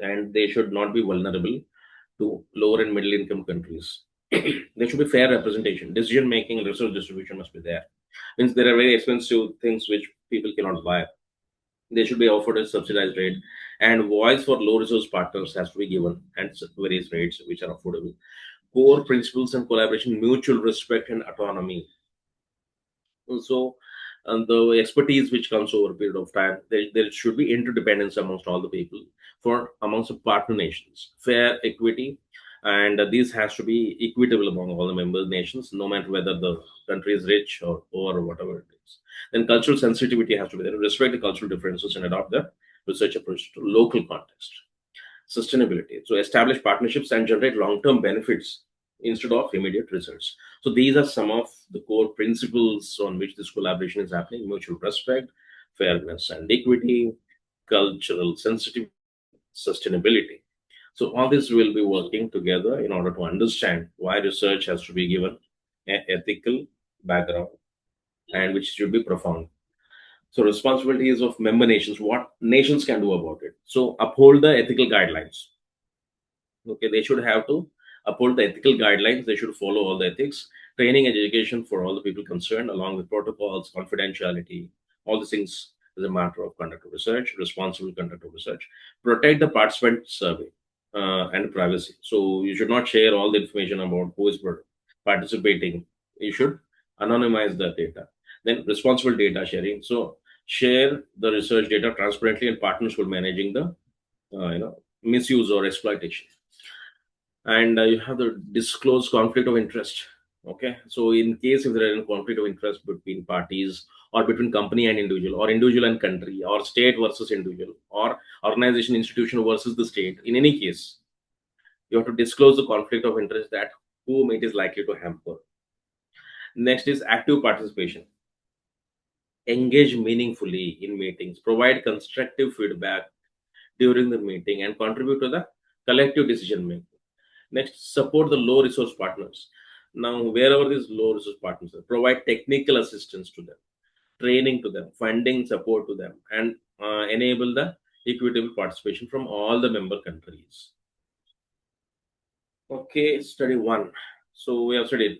and they should not be vulnerable to lower and middle income countries. There should be fair representation. Decision making and resource distribution must be there. Means there are very expensive things which people cannot buy. They should be offered at subsidized rate, and voice for low resource partners has to be given at various rates which are affordable. Core principles and collaboration, mutual respect and autonomy. So, and the expertise which comes over a period of time, there should be interdependence amongst all the people for amongst the partner nations, fair equity, and this has to be equitable among all the member nations, no matter whether the country is rich or poor or whatever it is. Then cultural sensitivity has to be there, respect the cultural differences and adopt the research approach to local context. Sustainability, so establish partnerships and generate long-term benefits instead of immediate results. So these are some of the core principles on which this collaboration is happening: mutual respect, fairness and equity, cultural sensitivity, sustainability. So all this will be working together in order to understand why research has to be given an ethical background and which should be profound. So responsibilities of member nations, what nations can do about it. So uphold the ethical guidelines. Okay, they should have to uphold the ethical guidelines. They should follow all the ethics, training and education for all the people concerned, along with protocols, confidentiality, all these things is a matter of conduct of research, responsible conduct of research. Protect the participant survey and privacy. So you should not share all the information about who is participating. You should anonymize the data. Then responsible data sharing. So share the research data transparently, and partners will managing the misuse or exploitation. And you have to disclose conflict of interest. Okay, so in case if there is a conflict of interest between parties, or between company and individual, or individual and country, or state versus individual, or organization institution versus the state, in any case you have to disclose the conflict of interest, that whom it is likely to hamper. Next is active participation. Engage meaningfully in meetings, provide constructive feedback during the meeting, and contribute to the collective decision making. Next, support the low resource partners. Now, wherever these low resource partners are, provide technical assistance to them, training to them, funding support to them, and enable the equitable participation from all the member countries. Okay, study one. So we have studied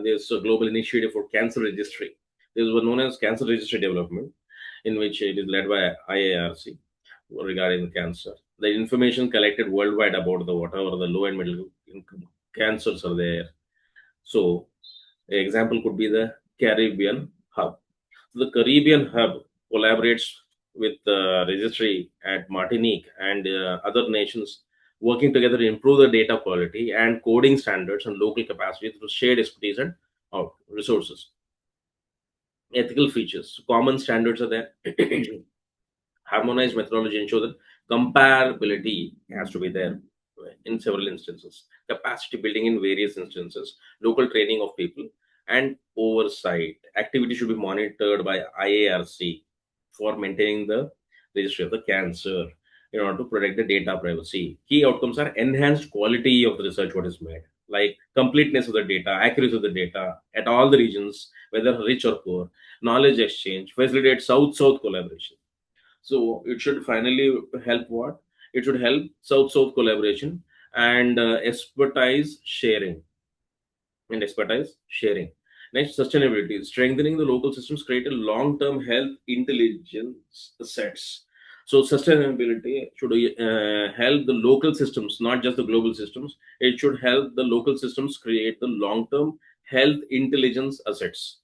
there's a global initiative for cancer registry. This was known as cancer registry development, in which it is led by IARC regarding the cancer. The information collected worldwide about the whatever the low and middle income cancers are there. So, an example could be the Caribbean Hub. So the Caribbean Hub collaborates with the registry at Martinique and other nations working together to improve the data quality and coding standards and local capacity through shared expertise and resources. Ethical features, common standards are there. Harmonized methodology ensure that comparability has to be there in several instances. Capacity building in various instances, local training of people, and oversight. Activity should be monitored by IARC for maintaining the registry of the cancer in order to protect the data privacy. Key outcomes are enhanced quality of the research what is made, like completeness of the data, accuracy of the data at all the regions, whether rich or poor, knowledge exchange, facilitate South-South collaboration. So it should finally help what? It should help South-South collaboration and expertise sharing. Next, sustainability. Strengthening the local systems create a long-term health intelligence sets. So sustainability should help the local systems, not just the global systems. It should help the local systems create the long-term health intelligence assets.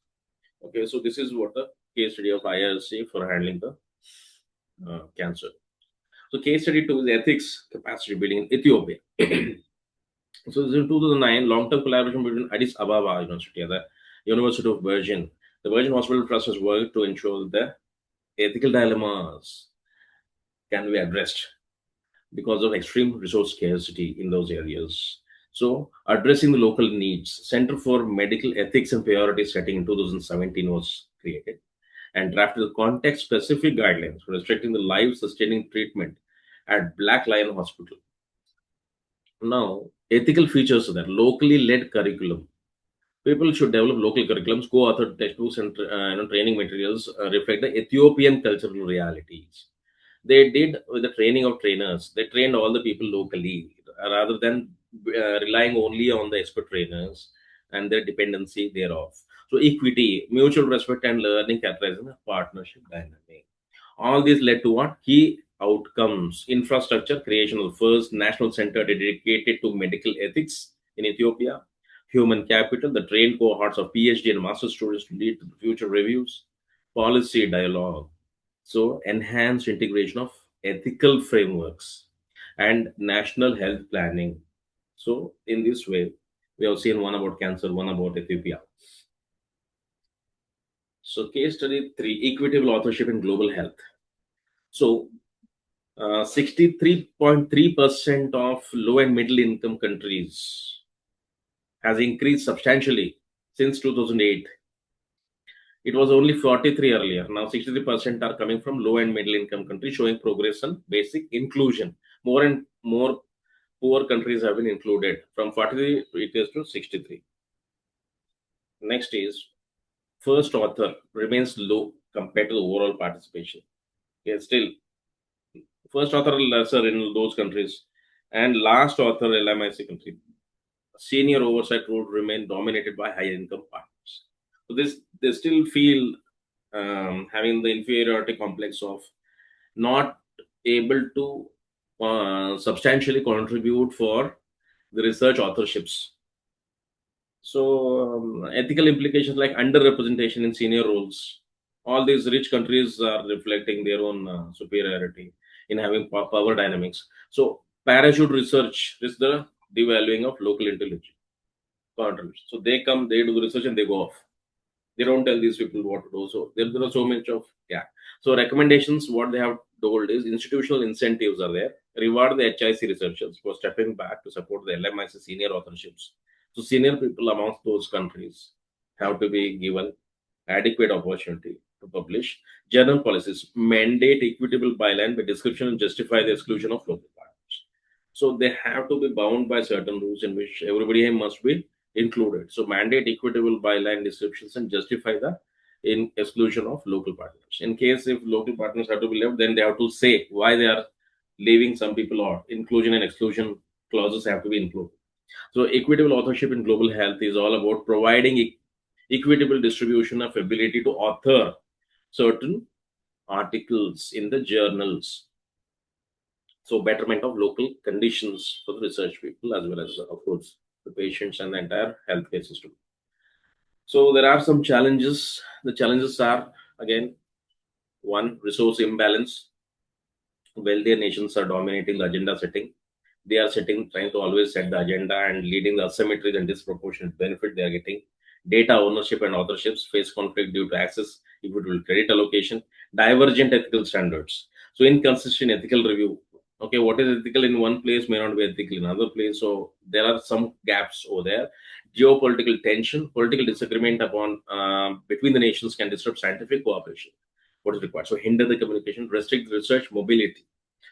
Okay, so this is what the case study of IRC for handling the cancer. So case study two is ethics capacity building in Ethiopia. So this is in 2009, long-term collaboration between Addis Ababa University and the University of Virgin. The Virgin Hospital Trust has worked to ensure that the ethical dilemmas can be addressed because of extreme resource scarcity in those areas. So, addressing the local needs, Center for Medical Ethics and Priority Setting in 2017 was created and drafted context-specific guidelines restricting the life-sustaining treatment at Black Lion Hospital. Now, ethical features are that locally led curriculum. People should develop local curriculums, co-authored textbooks, and training materials reflect the Ethiopian cultural realities. They did with the training of trainers. They trained all the people locally rather than relying only on the expert trainers and their dependency thereof. So, equity, mutual respect, and learning characterizing a partnership dynamic. All these led to what? Key outcomes. Infrastructure creation of the first national center dedicated to medical ethics in Ethiopia. Human capital, the trained cohorts of PhD and master students to lead to the future reviews. Policy dialogue. So, enhanced integration of ethical frameworks and national health planning. So, in this way, we have seen one about cancer, one about Ethiopia. So, case study three equitable authorship in global health. So, 63.3% of low and middle income countries has increased substantially since 2008. It was only 43 earlier. Now 63% are coming from low and middle income countries, showing progress on basic inclusion. More and more poor countries have been included. From 43 it is to 63. Next is first author remains low compared to the overall participation. Yes, still first author lesser in those countries, and last author LMIC country. Senior oversight would remain dominated by high income partners. So this they still feel having the inferiority complex of not able to substantially contribute for the research authorships. So ethical implications like underrepresentation in senior roles. All these rich countries are reflecting their own superiority in having power dynamics. So parachute research is the devaluing of local intelligence contributors. So they come, they do the research, and they go off. They don't tell these people what to do. So there are so much of yeah. So recommendations, what they have told is institutional incentives are there. Reward the HIC researchers for stepping back to support the LMIC senior authorships. So senior people amongst those countries have to be given adequate opportunity to publish. General policies mandate equitable byline by description and justify the exclusion of local partners. So they have to be bound by certain rules in which everybody must be included. So mandate equitable byline descriptions and justify the in exclusion of local partners. In case if local partners have to be left, then they have to say why they are leaving some people or inclusion and exclusion clauses have to be included. So equitable authorship in global health is all about providing equitable distribution of ability to author certain articles in the journals. So betterment of local conditions for the research people as well as of course the patients and the entire healthcare system. So there are some challenges. The challenges are again One, resource imbalance. Wealthier nations are dominating the agenda setting. They are trying to always set the agenda and leading the asymmetries and disproportionate benefit they are getting. Data ownership and authorships face conflict due to access, equitable credit allocation, divergent ethical standards. So, inconsistent ethical review. Okay, what is ethical in one place may not be ethical in another place. So, there are some gaps over there. Geopolitical tension, political disagreement upon between the nations can disrupt scientific cooperation. What is required? So, hinder the communication, restrict research mobility.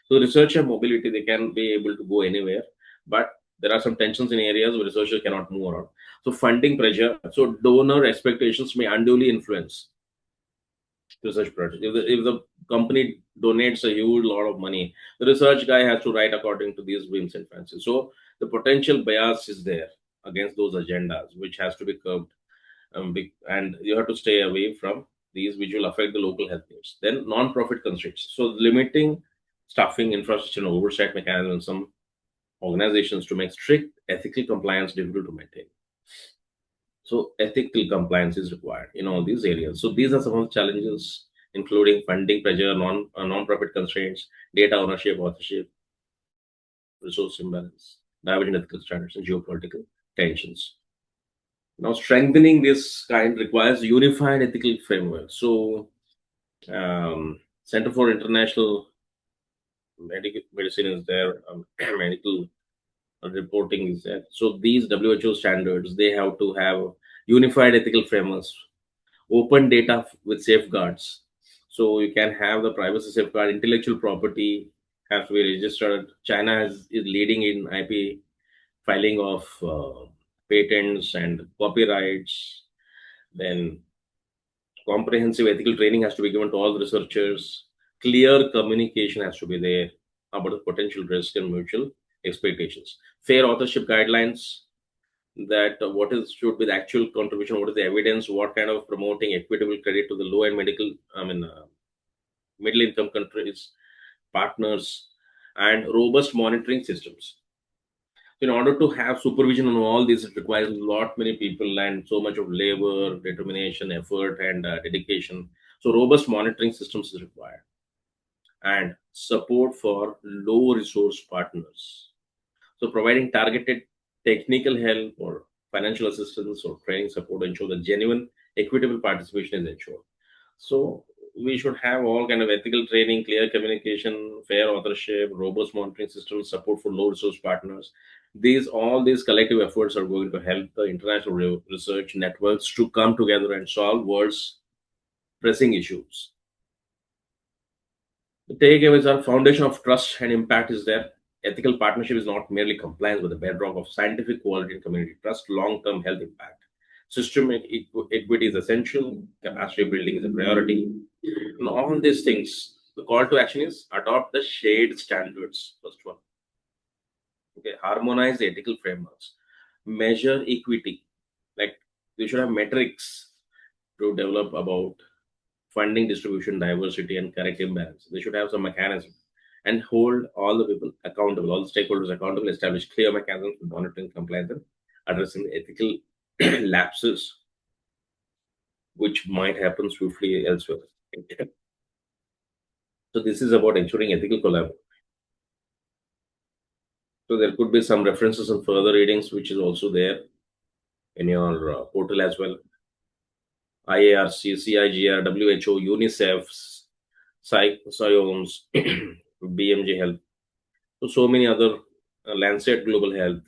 So researcher mobility, they can be able to go anywhere, but there are some tensions in areas where researchers cannot move around. So funding pressure, so donor expectations may unduly influence research project. If the company donates a huge lot of money, the research guy has to write according to these whims and fancies. So the potential bias is there against those agendas, which has to be curbed. And you have to stay away from these which will affect the local health needs. Then non-profit constraints. So limiting staffing, infrastructure, and oversight mechanisms, some organizations to make strict ethical compliance difficult to maintain. So ethical compliance is required in all these areas. So these are some of the challenges, including funding pressure, non-profit constraints, data ownership, authorship, resource imbalance, divergent ethical standards, and geopolitical tensions. Now, strengthening this kind requires unified ethical framework. So, Center for International Medical Medicine is there, medical reporting is there. So, these WHO standards, they have to have unified ethical frameworks, open data with safeguards. So, you can have the privacy safeguard, intellectual property has to be registered. China is leading in IP filing of patents and copyrights. Then comprehensive ethical training has to be given to all the researchers. Clear communication has to be there about the potential risk and mutual expectations. Fair authorship guidelines, that what is should be the actual contribution, what is the evidence, what kind of promoting equitable credit to the low and middle income countries, partners, and robust monitoring systems. In order to have supervision on all this, it requires a lot many people and so much of labor, determination, effort, and dedication. So robust monitoring systems is required, and support for low resource partners. So providing targeted technical help or financial assistance or training support to ensure that genuine equitable participation is ensured. So we should have all kind of ethical training, clear communication, fair authorship, robust monitoring systems, support for low resource partners. All these collective efforts are going to help the international research networks to come together and solve world's pressing issues. The takeaways are foundation of trust and impact is there. Ethical partnership is not merely compliance with the bedrock of scientific quality and community trust, long-term health impact. Systemic equity is essential. Capacity building is a priority. And all these things, the call to action is adopt the shared standards. First one, okay, harmonize the ethical frameworks, measure equity. Like we should have metrics to develop about funding distribution, diversity, and correct imbalance. They should have some mechanism and hold all the people accountable, all the stakeholders accountable, establish clear mechanisms for monitoring compliance and addressing ethical lapses which might happen swiftly elsewhere. So this is about ensuring ethical collaboration. So there could be some references and further readings which is also there in your portal as well. IARC, CIGR, WHO, UNICEF, SIOMS, BMJ Health. So many other Lancet Global Health.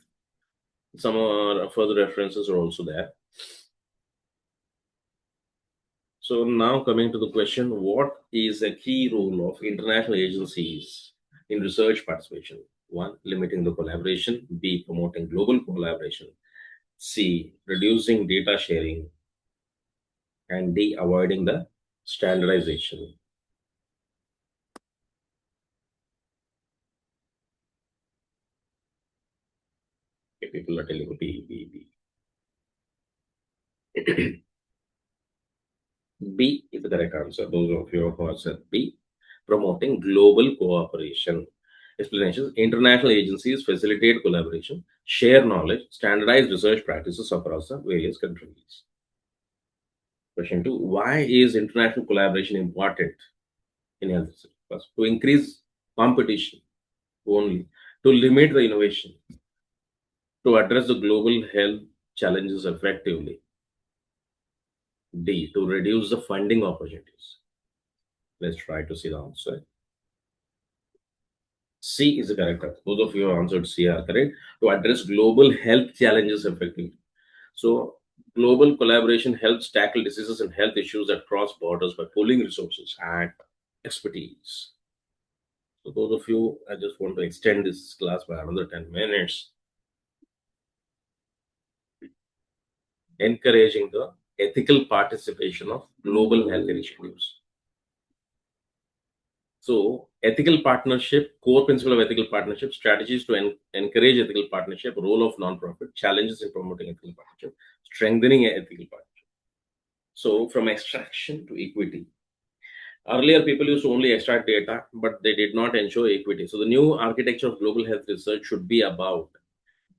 Some further references are also there. So now coming to the question, what is a key role of international agencies in research participation? One, limiting the collaboration. B, promoting global collaboration. C, reducing data sharing. And D, avoiding the standardization. Okay, people are telling B, B, B. B is the correct answer. Those of you who have said B, promoting global cooperation. Explanations: international agencies facilitate collaboration, share knowledge, standardize research practices across the various countries. Question 2: why is international collaboration important? in health research. First, to increase competition only, to limit the innovation, to address the global health challenges effectively. D, to reduce the funding opportunities. Let's try to see the answer. C is the correct answer. Both of you have answered C are correct. To address global health challenges effectively. So, global collaboration helps tackle diseases and health issues that cross borders by pooling resources and expertise. So, those of you, I just want to extend this class by another 10 minutes, encouraging the ethical participation of global health initiatives. So, ethical partnership, core principle of ethical partnership, strategies to encourage ethical partnership, role of non-profit, challenges in promoting ethical partnership, strengthening ethical partnership. So, from extraction to equity. Earlier, people used to only extract data, but they did not ensure equity. So, the new architecture of global health research should be about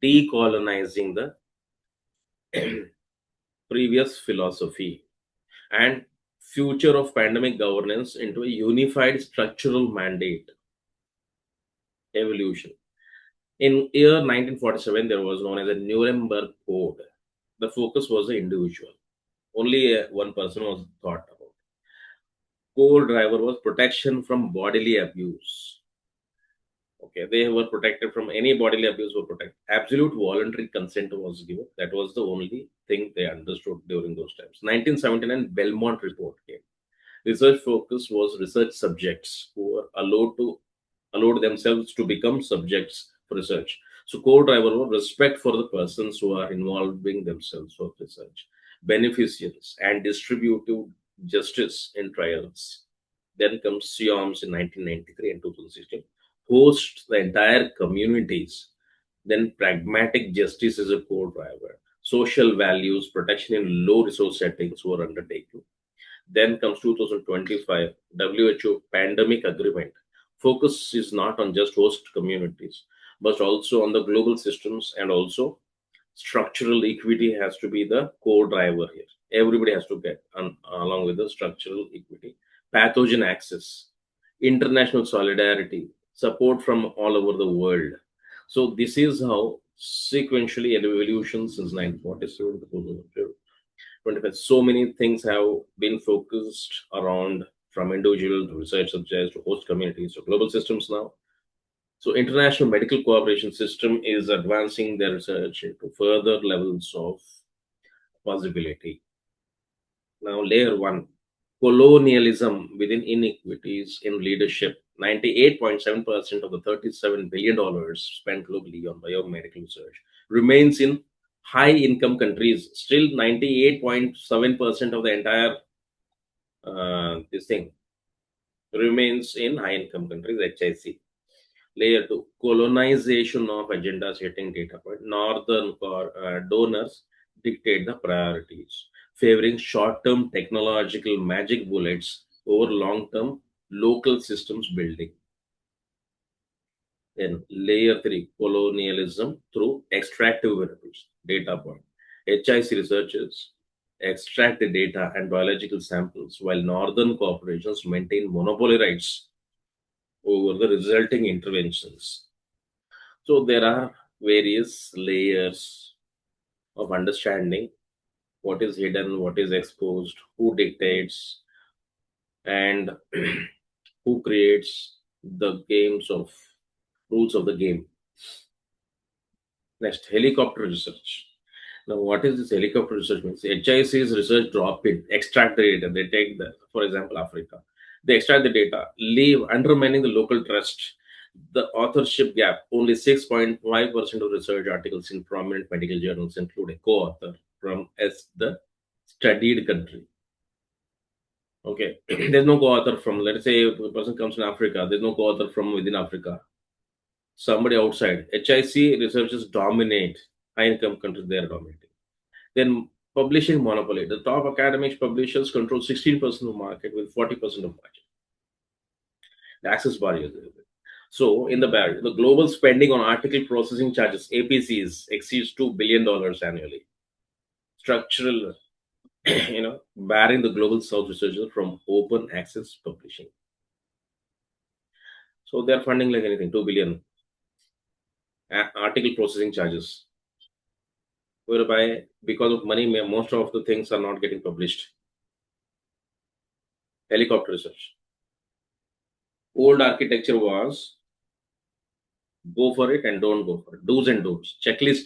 decolonizing the previous philosophy and future of pandemic governance into a unified structural mandate evolution. In year 1947, there was known as a Nuremberg Code. The focus was the individual. Only one person was thought about. Core driver was protection from bodily abuse. Okay, they were protected from any bodily abuse. Were protected. Absolute voluntary consent was given. That was the only thing they understood during those times. 1979 Belmont report came. Research focus was research subjects who were allowed themselves to become subjects for research. So core driver was respect for the persons who are involving themselves for research, beneficiaries, and distributive justice in trials. Then comes SIOMS in 1993 and 2016, host the entire communities. Then pragmatic justice is a core driver. Social values, protection in low resource settings were undertaken. Then comes 2025 WHO pandemic agreement. Focus is not on just host communities, but also on the global systems, and also structural equity has to be the core driver here. Everybody has to get along with the structural equity. Pathogen access, international solidarity, support from all over the world. So this is how sequentially an evolution since 1947 to 2025. So many things have been focused around, from individual to research subjects to host communities to global systems now. So international medical cooperation system is advancing their research to further levels of possibility. Now, layer one, colonialism within inequities in leadership. 98.7% of the $37 billion spent globally on biomedical research remains in high income countries. Still, 98.7% of the entire this thing remains in high income countries, HIC. Layer 2, colonization of agendas hitting data point. Northern donors dictate the priorities, favoring short term technological magic bullets over long term local systems building. Then layer 3, colonialism through extractive variables. Data point. HIC researchers extract the data and biological samples while northern corporations maintain monopoly rights over the resulting interventions. So there are various layers of understanding what is hidden, what is exposed, who dictates, and who creates the games of rules of the game. Next, helicopter research. Now, what is this helicopter research means? HIC is research drop in, extract the data. They take the, for example, Africa. They extract the data, leave undermining the local trust. The authorship gap, only 6.5% of research articles in prominent medical journals include a co-author from as the studied country. Okay, there's no co-author from, let's say, if a person comes from Africa, there's no co-author from within Africa. Somebody outside. HIC researchers dominate high income countries, they are dominating. Then publishing monopoly. The top academic publishers control 16% of the market with 40% of market. The access barriers. So in the barrier, the global spending on article processing charges (APCs) exceeds $2 billion annually. Structural, barring the global south researchers from open access publishing. So they are funding like anything, 2 billion article processing charges, whereby because of money, most of the things are not getting published. Helicopter research. Old architecture was go for it and don't go for it. Do's and don'ts. Checklist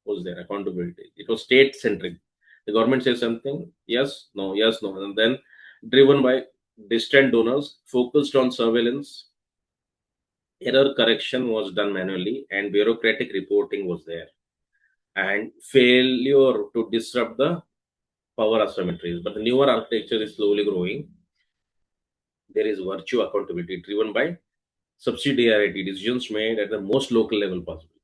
was there, accountability. It was state centric. The government says something, yes, no. And then driven by distant donors, focused on surveillance, error correction was done manually, and bureaucratic reporting was there. And failure to disrupt the power asymmetries. But the newer architecture is slowly growing. There is virtue accountability driven by subsidiarity, decisions made at the most local level possible,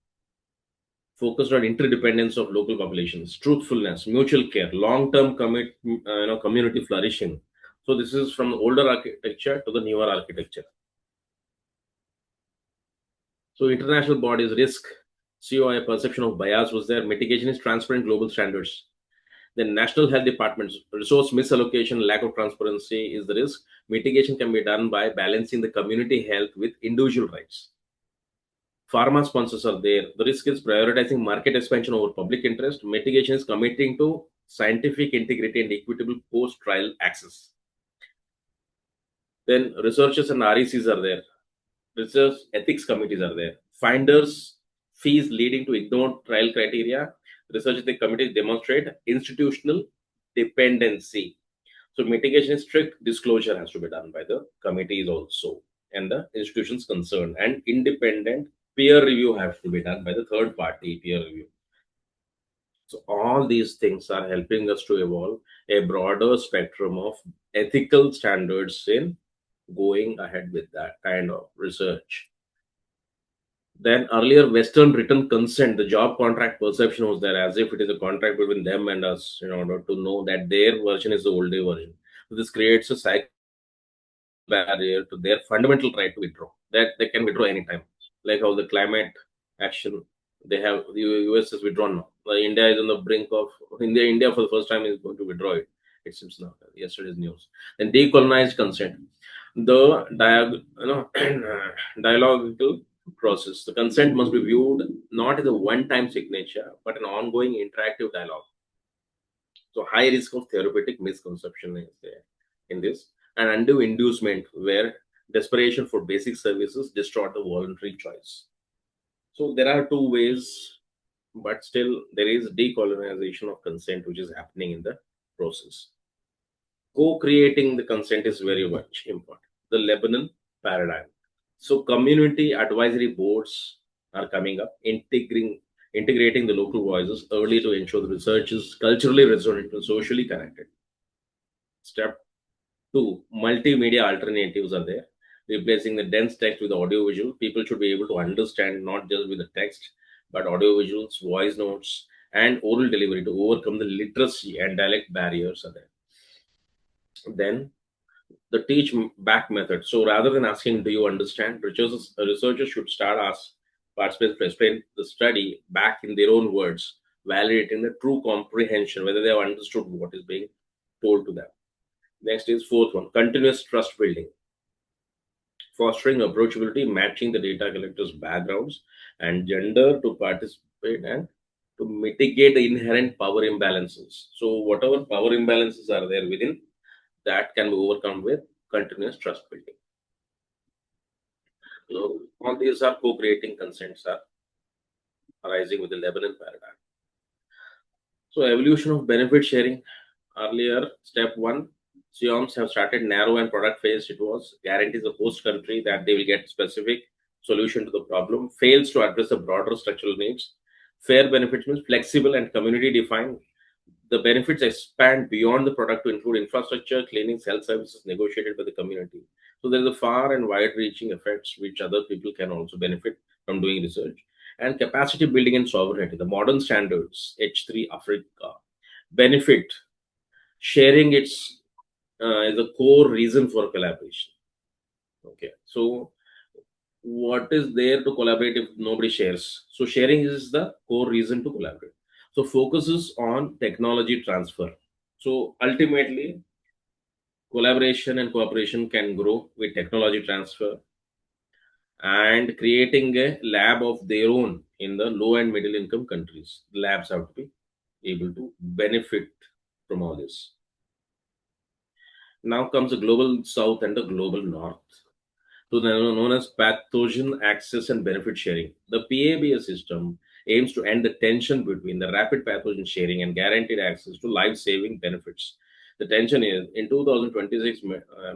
focused on interdependence of local populations, truthfulness, mutual care, long-term community flourishing. So this is from the older architecture to the newer architecture. So international bodies risk, COI perception of bias was there. Mitigation is transparent global standards. Then national health departments, resource misallocation, lack of transparency is the risk. Mitigation can be done by balancing the community health with individual rights. Pharma sponsors are there. The risk is prioritizing market expansion over public interest. Mitigation is committing to scientific integrity and equitable post-trial access. Then researchers and RECs are there. Research ethics committees are there. Finders fees leading to ignored trial criteria. Research ethics committees demonstrate institutional dependency. So mitigation is strict disclosure has to be done by the committees also and the institutions concerned, and independent peer review has to be done by the third party peer review. So all these things are helping us to evolve a broader spectrum of ethical standards in going ahead with that kind of research. Then earlier Western written consent, the job contract perception was there as if it is a contract between them and us in order to know that their version is the older version. So this creates a barrier to their fundamental right to withdraw. That they can withdraw anytime. Like how the climate action they have, the US is withdrawn now. India is on the brink of India for the first time is going to withdraw it. It seems now. Yesterday's news. Then decolonized consent. The dialogical process. The consent must be viewed not as a one-time signature, but an ongoing interactive dialogue. So high risk of therapeutic misconception is there in this, and undue inducement where desperation for basic services distort the voluntary choice. So there are two ways, but still there is decolonization of consent which is happening in the process. Co-creating the consent is very much important. The Lebanon paradigm. So community advisory boards are coming up, integrating the local voices early to ensure the research is culturally resonant and socially connected. Step two, multimedia alternatives are there, replacing the dense text with audiovisual. People should be able to understand not just with the text, but audiovisuals, voice notes, and oral delivery to overcome the literacy and dialect barriers are there. Then the teach back method. So rather than asking, do you understand? Researchers should start ask participants to explain the study back in their own words, validating the true comprehension, whether they have understood what is being told to them. Next is fourth one, continuous trust building. Fostering approachability, matching the data collectors' backgrounds and gender to participate and to mitigate the inherent power imbalances. So whatever power imbalances are there within, that can be overcome with continuous trust building. So all these are co-creating consents are arising with the Lebanon paradigm. So evolution of benefit sharing. Earlier, step one, SIOMs have started narrow and product phase. It was guarantees the host country that they will get specific solution to the problem. Fails to address the broader structural needs. Fair benefits means flexible and community defined. The benefits expand beyond the product to include infrastructure, cleaning, health services negotiated by the community. So there is a far and wide-reaching effects which other people can also benefit from doing research. And capacity building and sovereignty. The modern standards, H3 Africa, benefit sharing its is a core reason for collaboration. Okay, so what is there to collaborate if nobody shares? So sharing is the core reason to collaborate. So focuses on technology transfer. So ultimately, collaboration and cooperation can grow with technology transfer. and creating a lab of their own in the low and middle income countries. Labs have to be able to benefit from all this. Now comes the global south and the global north. So they are known as pathogen access and benefit sharing. The PABS system aims to end the tension between the rapid pathogen sharing and guaranteed access to life-saving benefits. The tension is in 2026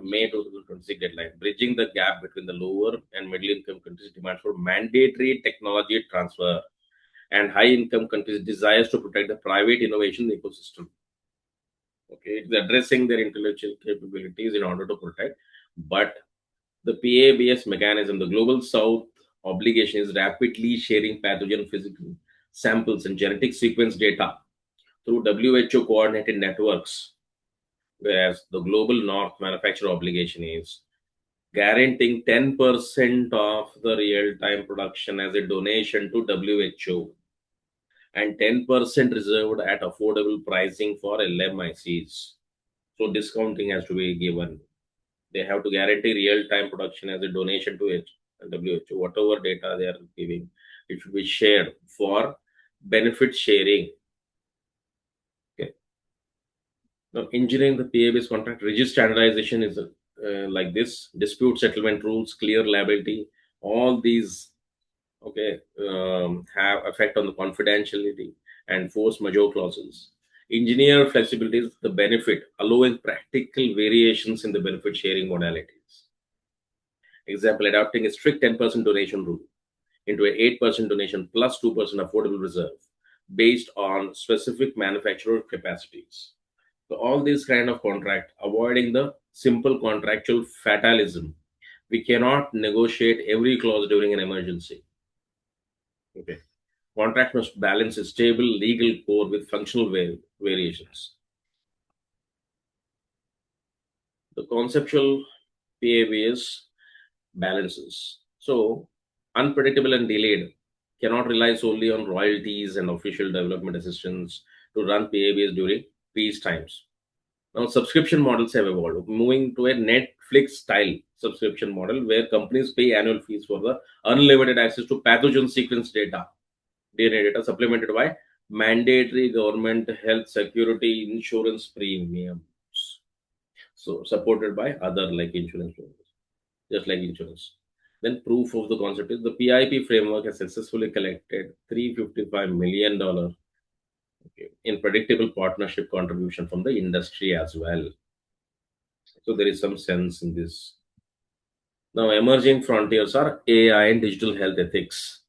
May 2026 deadline, bridging the gap between the lower and middle income countries' demand for mandatory technology transfer and high income countries' desires to protect the private innovation ecosystem. Okay, it's addressing their intellectual capabilities in order to protect, but the PABS mechanism, the Global South obligation is rapidly sharing pathogen physical samples and genetic sequence data through WHO coordinated networks, whereas the Global North manufacturer obligation is guaranteeing 10% of the real time production as a donation to WHO and 10% reserved at affordable pricing for LMICs. So, discounting has to be given. They have to guarantee real time production as a donation to WHO. Whatever data they are giving, it should be shared for benefit sharing. Okay. Now, engineering the PA-based contract, rigid standardization is like this: dispute settlement rules, clear liability. All these, okay, have effect on the confidentiality and force majeure clauses. Engineer flexibility is the benefit, allowing practical variations in the benefit sharing modalities. Example, adopting a strict 10% donation rule into an 8% donation plus 2% affordable reserve based on specific manufacturer capacities. So all these kind of contract, avoiding the simple contractual fatalism. We cannot negotiate every clause during an emergency. Okay. Contract must balance a stable legal core with functional variations. The conceptual PABS balances. So, unpredictable and delayed cannot rely solely on royalties and official development assistance to run PABs during peace times. Now, subscription models have evolved, moving to a Netflix style subscription model where companies pay annual fees for the unlimited access to pathogen sequence data, DNA data supplemented by mandatory government health security insurance premiums. So, supported by other like insurance just like insurance. Then proof of the concept is the PIP framework has successfully collected $355 million, okay, in predictable partnership contribution from the industry as well. So there is some sense in this. Now emerging frontiers are AI and digital health ethics.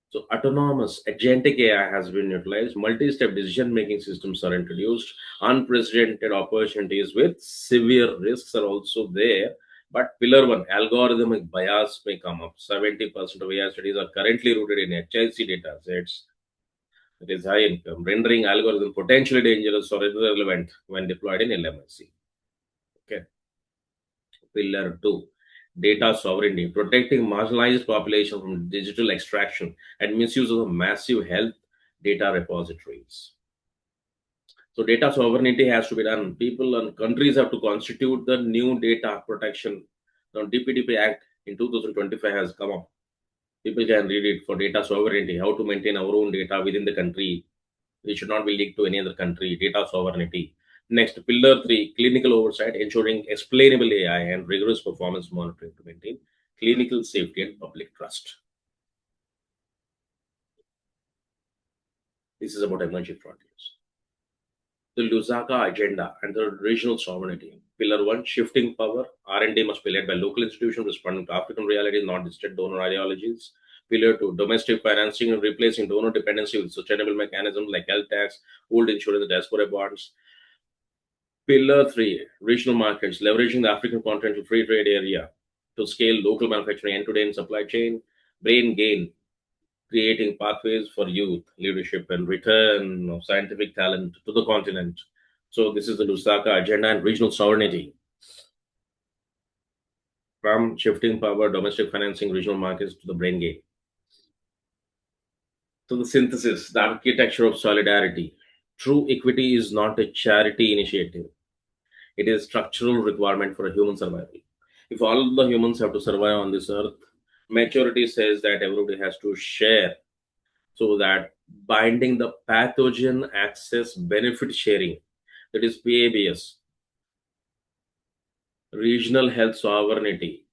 So autonomous agentic AI has been utilized. Multi-step decision-making systems are introduced. Unprecedented opportunities with severe risks are also there. But pillar one, algorithmic bias may come up. 70% of AI studies are currently rooted in HIC data sets. It is high income, rendering algorithm potentially dangerous or irrelevant when deployed in LMIC. Okay. Pillar 2, data sovereignty, protecting marginalized population from digital extraction and misuse of massive health data repositories. So data sovereignty has to be done. People and countries have to constitute the new data protection. Now DPDP Act in 2025 has come up. People can read it for data sovereignty, how to maintain our own data within the country. We should not be leaked to any other country. Data sovereignty. Next, pillar 3, clinical oversight, ensuring explainable AI and rigorous performance monitoring to maintain clinical safety and public trust. This is about emerging frontiers. The Lusaka agenda and the regional sovereignty. Pillar 1, shifting power. R&D must be led by local institutions responding to African realities, not distant donor ideologies. Pillar 2, domestic financing and replacing donor dependency with sustainable mechanisms like health tax, old insurance, diaspora bonds. Pillar 3, regional markets, leveraging the African continental free trade area to scale local manufacturing end-to-end supply chain. Brain gain, creating pathways for youth, leadership, and return of scientific talent to the continent. So this is the Lusaka agenda and regional sovereignty. From shifting power, domestic financing, regional markets to the brain gain. So the synthesis, the architecture of solidarity. True equity is not a charity initiative. It is a structural requirement for a human survival. If all the humans have to survive on this earth, maturity says that everybody has to share, so that binding the pathogen access benefit sharing, that is PABS, regional health sovereignty,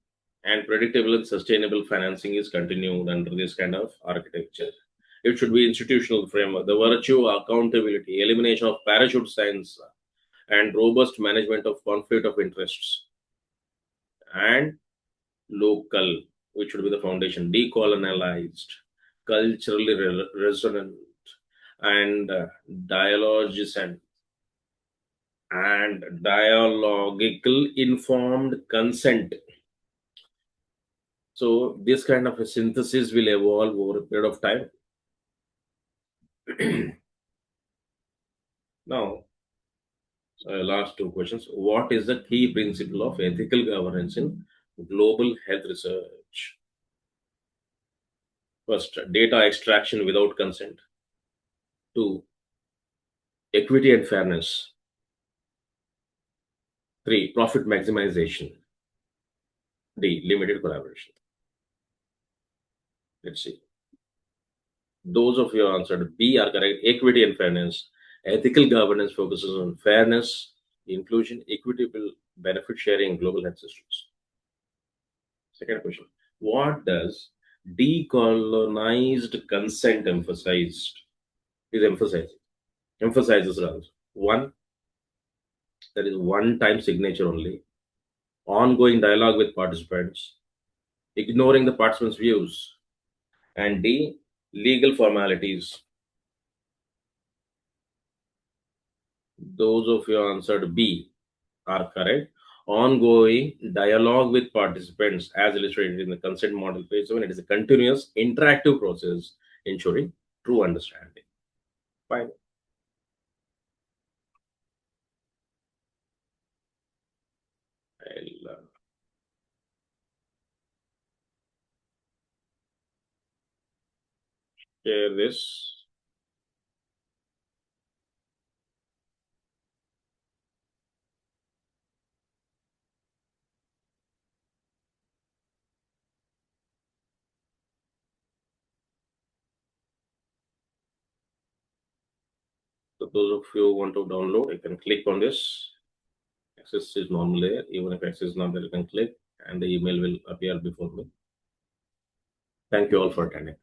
and predictable and sustainable financing is continued under this kind of architecture. It should be institutional framework, the virtue, accountability, elimination of parachute science, and robust management of conflict of interests, and local, which should be the foundation, decolonialized, culturally resonant, and dialogical informed consent. So this kind of a synthesis will evolve over a period of time. Now, last two questions. What is the key principle of ethical governance in global health research? First, data extraction without consent. Two, equity and fairness. Three, profit maximization. D, limited collaboration. Let's see. Those of you who answered B are correct. Equity and fairness. Ethical governance focuses on fairness, inclusion, equitable benefit sharing in global health systems. Second question. What does decolonized consent emphasized? Is emphasizing. Emphasizes rather. One, that is one time signature only. Ongoing dialogue with participants. Ignoring the participants' views. And D, legal formalities. Those of you who answered B are correct. Ongoing dialogue with participants, as illustrated in the consent model page 7, it is a continuous interactive process ensuring true understanding. Fine. I'll share this. So those of you who want to download, you can click on this. Access is normally there. Even if access is not there, you can click and the email will appear before me. Thank you all for attending.